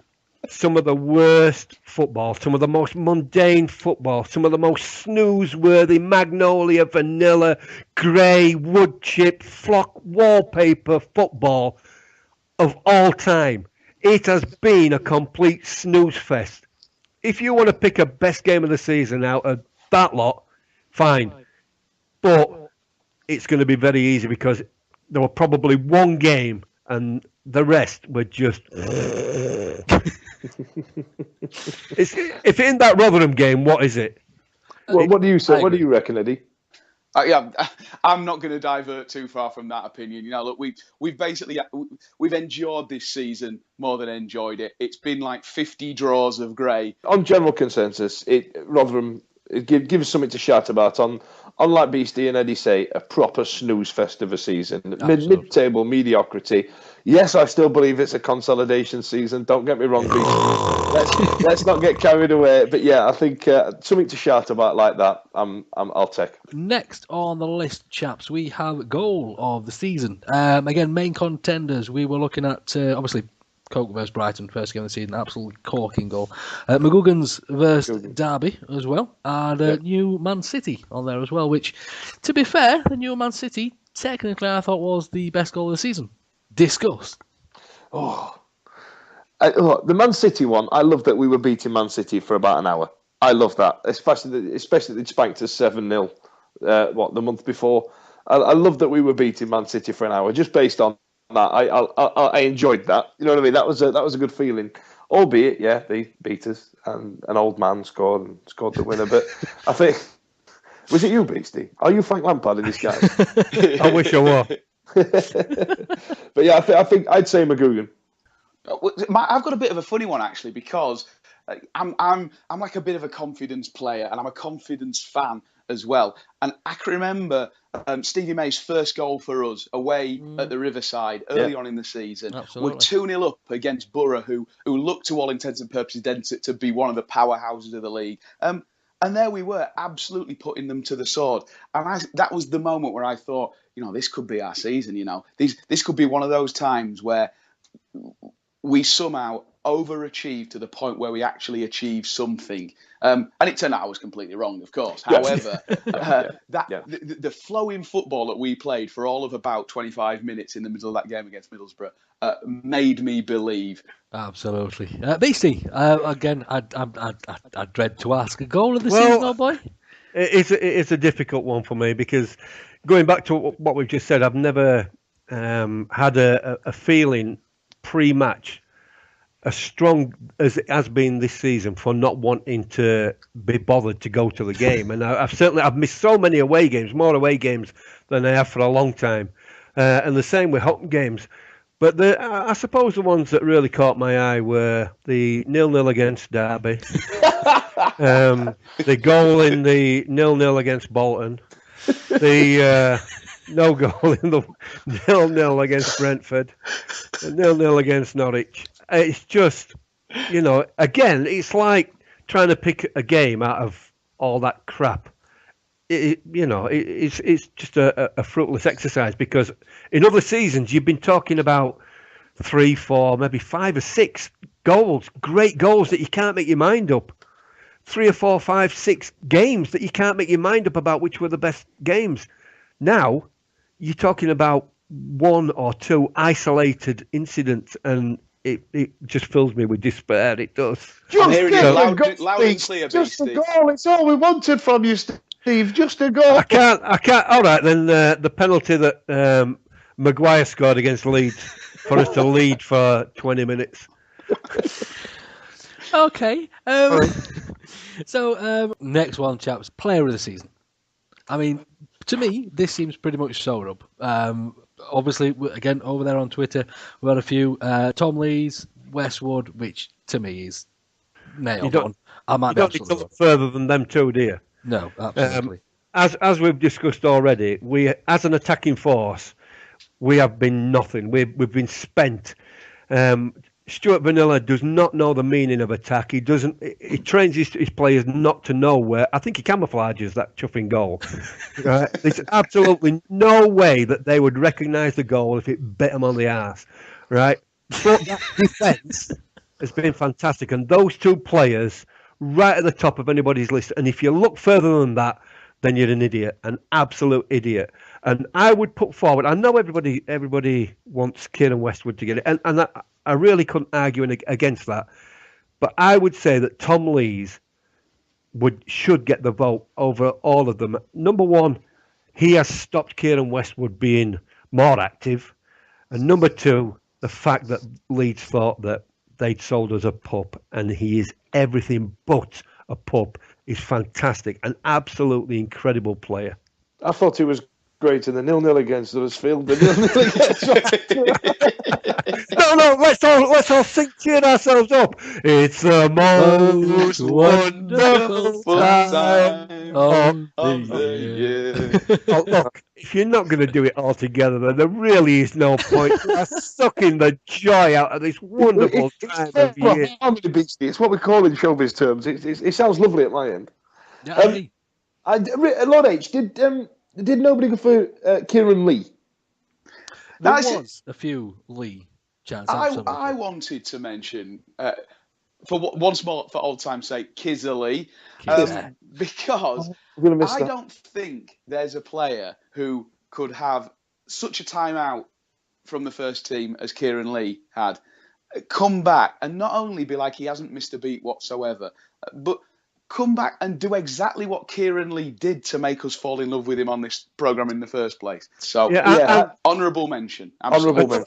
some of the worst football, some of the most mundane football, some of the most snooze-worthy magnolia, vanilla, grey, wood chip, flock wallpaper football of all time. It has been a complete snooze fest. If you want to pick a best game of the season out of that lot, fine. But it's going to be very easy because there were probably one game and the rest were just... if it ain't that Rotherham game, what is it? What do you say? What do you reckon, Eddie? I'm not going to divert too far from that opinion. Look, we've endured this season more than enjoyed it. It's been like 50 draws of grey. On general consensus, Rotherham give us something to shout about. Unlike Beastie and Eddie say, a proper snooze fest of a season. Mid-table mediocrity. Yes, I still believe it's a consolidation season. Don't get me wrong, Beastie. Let's not get carried away. But yeah, I think something to shout about like that, I'll take. Next on the list, chaps, we have goal of the season. Again, main contenders. We were looking at obviously Coke versus Brighton, first game of the season, absolutely corking goal. McGugan's versus Derby as well, and New Man City on there as well. Which, to be fair, the New Man City technically I thought was the best goal of the season. Discuss. The Man City one, I love that we were beating Man City for about an hour. I love that, especially they spanked us 7-0 the month before. I love that we were beating Man City for an hour just based on that. I enjoyed that. You know what I mean? That was a good feeling. Albeit, yeah, they beat us and an old man scored the winner. But I think, was it you, Beastie? Are you Frank Lampard in this guy? I wish I were. But yeah, I think I'd say McGugan. I've got a bit of a funny one actually because I'm like a bit of a confidence player and I'm a confidence fan as well. And I can remember Stevie May's first goal for us away at the Riverside early on in the season. Absolutely. We're 2-0 up against Borough, who looked to all intents and purposes then to be one of the powerhouses of the league. And there we were, absolutely putting them to the sword. And that was the moment where I thought, this could be our season. This could be one of those times where we somehow overachieved to the point where we actually achieved something. And it turned out I was completely wrong, of course. However, the flowing football that we played for all of about 25 minutes in the middle of that game against Middlesbrough made me believe. Absolutely. Beastie, again, I dread to ask. A goal of the season, old boy? It's a difficult one for me because going back to what we've just said, I've never had a feeling pre-match as strong as it has been this season for not wanting to be bothered to go to the game. And I've missed so many away games, more away games than I have for a long time. And the same with home games. But I suppose the ones that really caught my eye were the 0-0 against Derby, the goal in the 0-0 against Bolton, the no goal in the 0-0 against Brentford, the 0-0 against Norwich. It's just, again, it's like trying to pick a game out of all that crap. It's just a fruitless exercise because in other seasons you've been talking about 3, 4, maybe 5 or 6 goals, great goals that you can't make your mind up. 3 or 4, 5, 6 games that you can't make your mind up about which were the best games. Now you're talking about 1 or 2 isolated incidents, and it just fills me with despair. It does. Just loud and clear, just a Beastie. goal. It's all we wanted from you, Steve. Just a goal. I can't. All right, then the penalty that Maguire scored against Leeds for us to lead for 20 minutes. Okay. So, next one, chaps. Player of the season. I mean, to me, this seems pretty much sewn up. Obviously, again, over there on Twitter, we had a few. Tom Lees, Westwood, which to me is nailed on. I might You be don't need to absolutely wrong. look further than them two, do you? No, absolutely. As we've discussed already, we as an attacking force, we have been nothing. We've been spent. Stuart Vanilla does not know the meaning of attack. He doesn't. He trains his players not to know where. I think he camouflages that chuffing goal. There's absolutely no way that they would recognise the goal if it bit them on the arse, right? But that defence has been fantastic, and those two players right at the top of anybody's list. And if you look further than that, then you're an idiot, an absolute idiot. And I would put forward. I know everybody wants Kieran Westwood to get it, and that, I really couldn't argue against that. But I would say that Tom Lees should get the vote over all of them. Number one, he has stopped Kieran Westwood being more active, and number two, the fact that Leeds thought that they'd sold us a pup, and he is everything but a pup. He's fantastic, an absolutely incredible player. I thought he was great in the 0-0 against Huddersfield. The 0-0 against No, let's all sing, cheer ourselves up. It's the most wonderful time of the year. Oh, look, if you're not going to do it all together, then there really is no point. We're sucking the joy out of this wonderful time of year. It's what we call in showbiz terms. It sounds lovely at my end. Yeah, Lord H, did nobody go for Kieran Lee? there was a few Lee chants. I wanted to mention, once more, for old time's sake, Kizza Lee, because I don't think there's a player who could have such a time out from the first team as Kieran Lee had, come back and not only be like he hasn't missed a beat whatsoever, but come back and do exactly what Kieran Lee did to make us fall in love with him on this programme in the first place. So, honourable mention. Absolutely.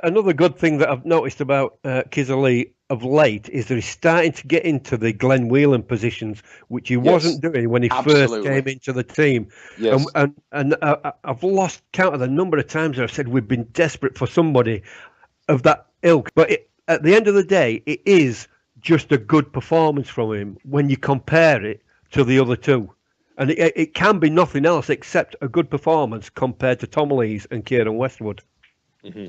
Another good thing that I've noticed about Kizza Lee of late is that he's starting to get into the Glenn Whelan positions, which he wasn't doing when he first came into the team. Yes. And I've lost count of the number of times I've said we've been desperate for somebody of that ilk. But at the end of the day, it is just a good performance from him when you compare it to the other two. And it can be nothing else except a good performance compared to Tom Lees and Kieran Westwood. Mm-hmm.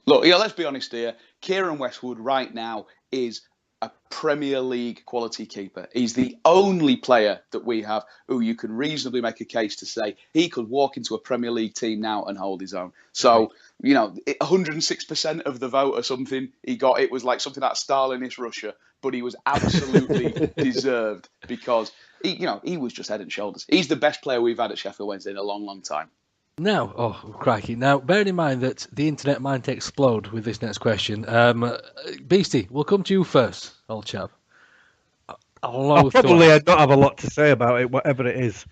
Look, let's be honest here. Kieran Westwood right now is a Premier League quality keeper. He's the only player that we have who you can reasonably make a case to say he could walk into a Premier League team now and hold his own. So, 106% of the vote or something he got, it was like something like Stalinist Russia, but he was absolutely deserved because he was just head and shoulders. He's the best player we've had at Sheffield Wednesday in a long, long time. Now, crikey. Now, bearing in mind that the internet might explode with this next question, Beastie, we'll come to you first, old chap. I don't have a lot to say about it, whatever it is.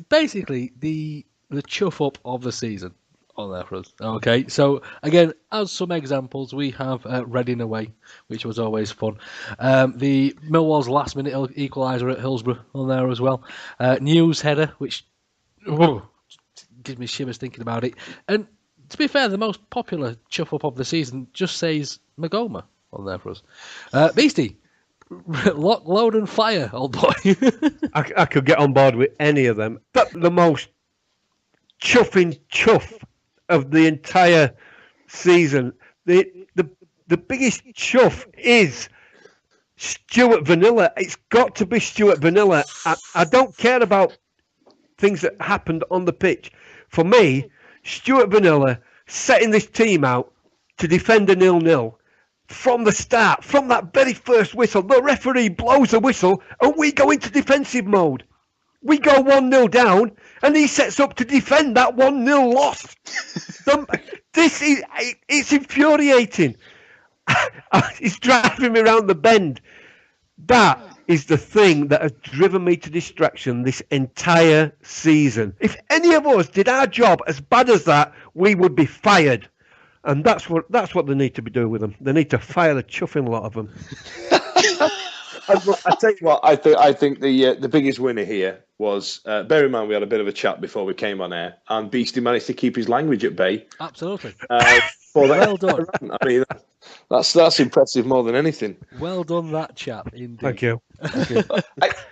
Basically, the chuff up of the season on there for us. Okay, so again, as some examples, we have Reading away, which was always fun. The Millwall's last-minute equaliser at Hillsborough on there as well. News header, which gives me shivers thinking about it. And to be fair, the most popular chuff up of the season just says Magoma on there for us. Beastie, lock, load and fire, old boy. I could get on board with any of them. But the most chuffing chuff of the entire season, the biggest chuff is Stuart Vanilla. It's got to be Stuart Vanilla. I don't care about things that happened on the pitch. For me, Stuart Vanilla setting this team out to defend a 0-0 from the start, from that very first whistle. The referee blows a whistle and we go into defensive mode. We go 1-0 down and he sets up to defend that 1-0 loss. It's infuriating. It's driving me around the bend. That is the thing that has driven me to distraction this entire season. If any of us did our job as bad as that, we would be fired. And that's what they need to be doing with them. They need to fire the chuffing lot of them. I tell you what, I think the biggest winner here was. Bear in mind, we had a bit of a chat before we came on air, and Beastie managed to keep his language at bay. Absolutely. Well done. I mean, that's impressive more than anything. Well done, that chap. Indeed. Thank you.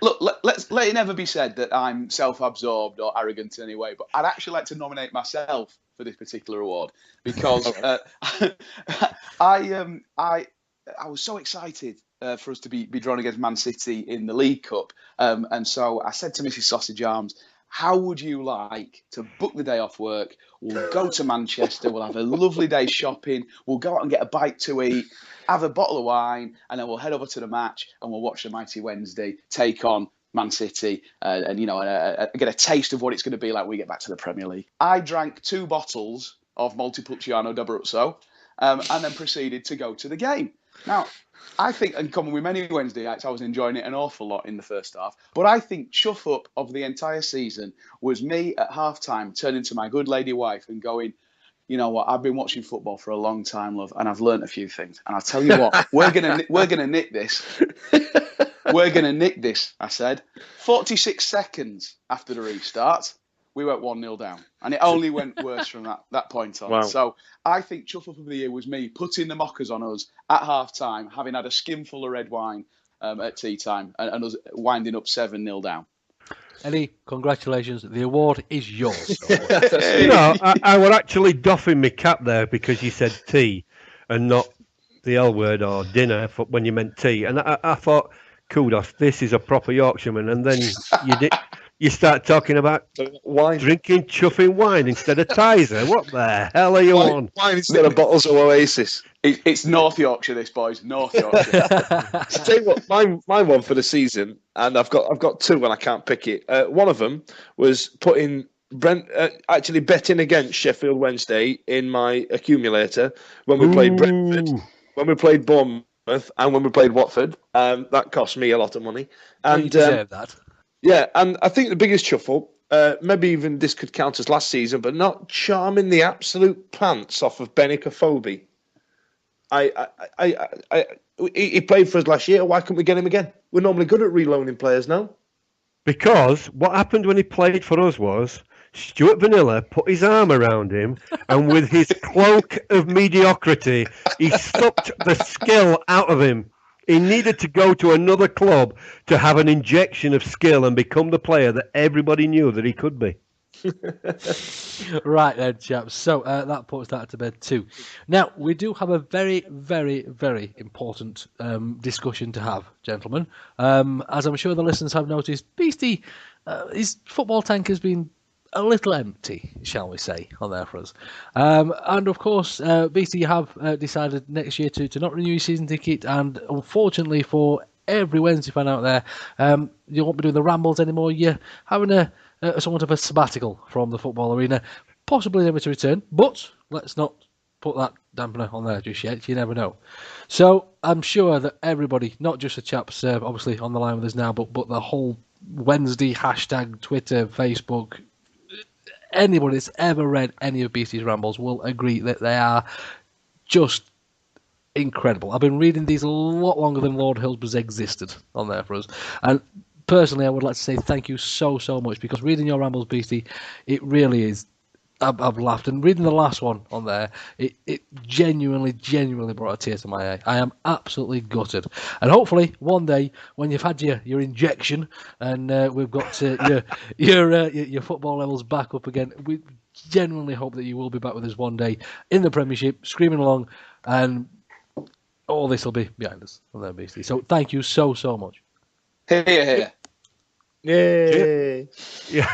Look, let it never be said that I'm self-absorbed or arrogant in any way, but I'd actually like to nominate myself for this particular award because I was so excited for us to be drawn against Man City in the League Cup, and so I said to Mrs. Sausage Arms, how would you like to book the day off work? We'll go to Manchester, we'll have a lovely day shopping, we'll go out and get a bite to eat, have a bottle of wine, and then we'll head over to the match and we'll watch the mighty Wednesday take on Man City and get a taste of what it's going to be like when we get back to the Premier League. I drank 2 bottles of Montepulciano d'Abruzzo and then proceeded to go to the game. Now, I think, in common with many Wednesday nights, I was enjoying it an awful lot in the first half. But I think chuff up of the entire season was me at half-time turning to my good lady wife and going, you know what, I've been watching football for a long time, love, and I've learnt a few things. And I'll tell you what, we're gonna nick this. We're going to nick this, I said. 46 seconds after the restart, we went 1-0 down. And it only went worse from that point on. Wow. So I think chuff up of the year was me putting the mockers on us at half-time, having had a skinful of red wine at tea time, and us winding up 7-0 down. Eddie, congratulations. The award is yours. I were actually doffing my cap there because you said tea and not the L word or dinner when you meant tea. And I thought, kudos, this is a proper Yorkshireman. And then you start talking about Wine. drinking chuffing wine instead of Tizer. What the hell are you on? Wine instead of bottles of Oasis. It's North Yorkshire, this, boys. North Yorkshire. I'll tell you what, my one for the season, and I've got 2 and I can't pick it. One of them was putting actually betting against Sheffield Wednesday in my accumulator when we played Brentford, when we played Bournemouth, and when we played Watford. That cost me a lot of money. And you deserve that. Yeah, and I think the biggest chuffle, maybe even this could count as last season, but not charming the absolute pants off of Benica Phobie. He played for us last year. Why couldn't we get him again? We're normally good at reloaning players now. Because what happened when he played for us was Stuart Vanilla put his arm around him and with his cloak of mediocrity, he sucked the skill out of him. He needed to go to another club to have an injection of skill and become the player that everybody knew that he could be. Right then, chaps. So that puts that to bed too. Now, we do have a very, very, very important discussion to have, gentlemen. As I'm sure the listeners have noticed, Beastie, his football tank has been a little empty, shall we say, on there for us. And of course, Beastie, you have decided next year to not renew your season ticket, and unfortunately for every Wednesday fan out there, you won't be doing the rambles anymore. You're having somewhat of a sabbatical from the football arena, possibly never to return, but let's not put that dampener on there just yet. You never know. So I'm sure that everybody, not just the chaps obviously on the line with us now, but the whole Wednesday hashtag, Twitter, Facebook, anybody that's ever read any of Beastie's rambles will agree that they are just incredible. I've been reading these a lot longer than Lord Hillsborough's existed on there for us. And personally, I would like to say thank you so much, because reading your rambles, Beastie, it really is. I've laughed, and reading the last one on there, it genuinely brought a tear to my eye. I am absolutely gutted, and hopefully one day when you've had your injection and we've got your football levels back up again, we genuinely hope that you will be back with us one day in the Premiership, screaming along, and all this will be behind us on there, Beastie. So thank you so much. Here. Yay! Yeah,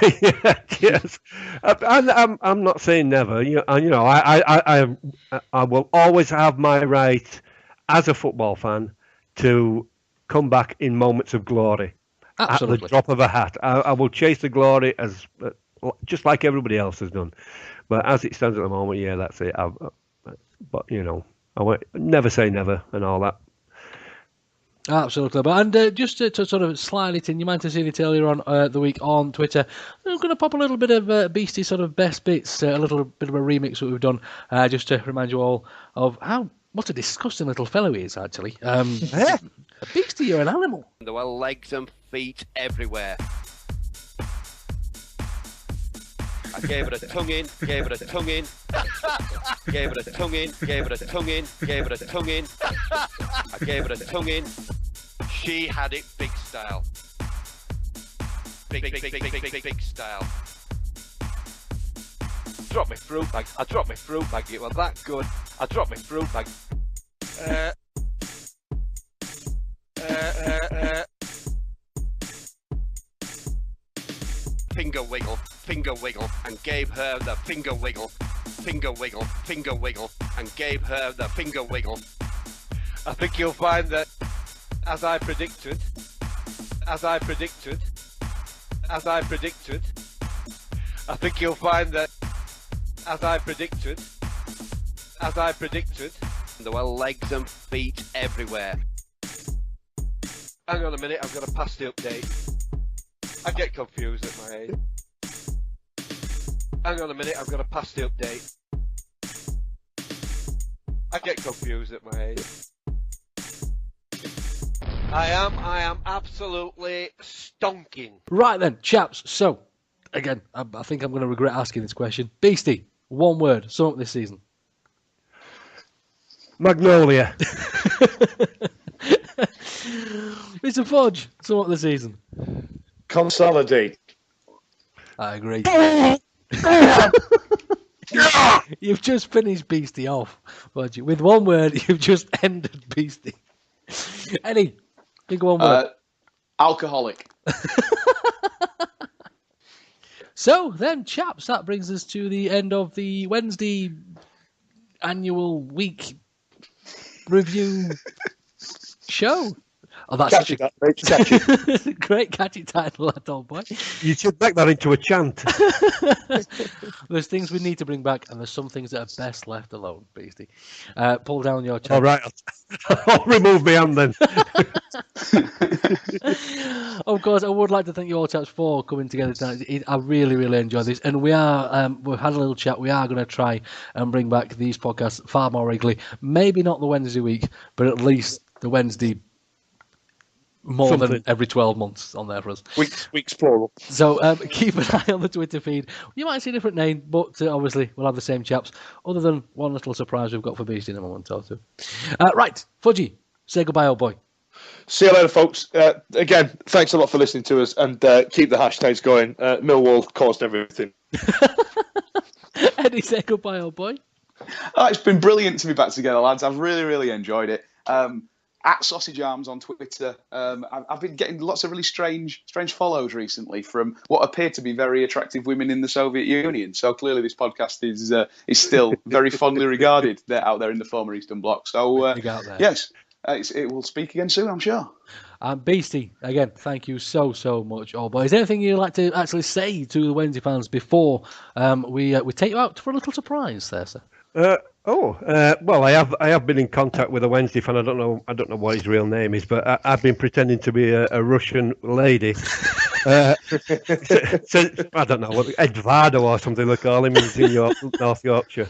yes. I'm not saying never. I will always have my right as a football fan to come back in moments of glory. Absolutely. At the drop of a hat. I will chase the glory as just like everybody else has done. But as it stands at the moment, yeah, that's it. But I won't never say never and all that. Absolutely. And just to sort of slide it in, you might have seen it earlier on the week on Twitter. We're going to pop a little bit of Beastie sort of best bits, a little bit of a remix that we've done, just to remind you all of what a disgusting little fellow he is, actually. Beastie, you're an animal. There were legs and feet everywhere. I gave it a tongue in, gave it a tongue in, gave it a tongue in, gave it a tongue in, gave it a tongue in, I gave it a tongue in. She had it big style. Big style. Drop my fruit bag, I dropped my fruit bag, it was that good. I dropped my fruit bag. Finger wiggle, and gave her the finger wiggle, and gave her the finger wiggle. I think you'll find that, as I predicted, I think you'll find that, as I predicted, there were legs and feet everywhere. Hang on a minute, I've got to pass the update. I get confused at my age. Hang on a minute, I've got to pass the update. I get confused at my age. I am absolutely stonking. Right then, chaps. So, again, I think I'm going to regret asking this question. Beastie, one word, sum up this season. Magnolia. Mr. Fudge, sum up the season. Consolidate. I agree. You've just finished Beastie off, Fudge. With one word, you've just ended Beastie. Eddie, think of one word. Alcoholic. So then, chaps, that brings us to the end of the Wednesday annual week review show. Oh, that's Catchy, that, mate. Catchy. great catchy title, that old boy. You should make that into a chant. There's things we need to bring back, and there's some things that are best left alone, Beastie. Pull down your chant. All right, I'll remove my hand then. Of course, I would like to thank you all, chaps, for coming together tonight. I really, really enjoyed this, and we are we've had a little chat. We are going to try and bring back these podcasts far more regularly. Maybe not the Wednesday week, but at least the Wednesday more than every 12 months on there for us. Weeks plural. So keep an eye on the Twitter feed. You might see a different name, but obviously we'll have the same chaps, other than one little surprise we've got for Beastie in a moment or two. Right, Fudgy, say goodbye, old boy. See you later, folks. Again, thanks a lot for listening to us, and keep the hashtags going. Millwall caused everything. Eddie, say goodbye, old boy. Oh, it's been brilliant to be back together, lads. I've really, really enjoyed it. At Sausage Arms on Twitter, I've been getting lots of really strange follows recently from what appear to be very attractive women in the Soviet Union. So clearly, this podcast is still very fondly regarded. They're out there in the former Eastern Bloc. So yes, it will speak again soon, I'm sure. Beastie, again, thank you so much, old boy. Is there anything you'd like to actually say to the Wednesday fans before we take you out for a little surprise there, sir? Well, I have been in contact with a Wednesday fan. I don't know what his real name is, but I've been pretending to be a Russian lady. I don't know, Edvardo or something they call him. He's in North Yorkshire.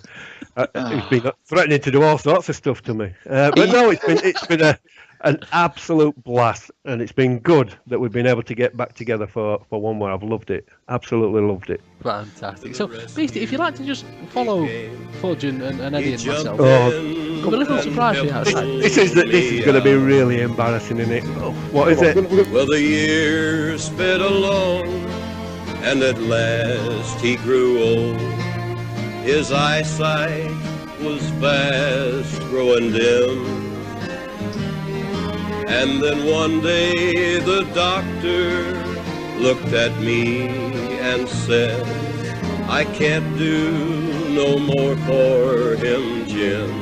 He's been threatening to do all sorts of stuff to me. But no, it's been an absolute blast, and it's been good that we've been able to get back together for one more. I've loved it, absolutely loved it. Fantastic. So, Beastie, if you'd like to just follow Fudge and Eddie and myself, a little surprise for you outside. This is going to be really embarrassing, isn't it? What is it? Well, the years sped along, and at last he grew old. His eyesight was fast growing dim. And then one day the doctor looked at me and said, I can't do no more for him, Jim.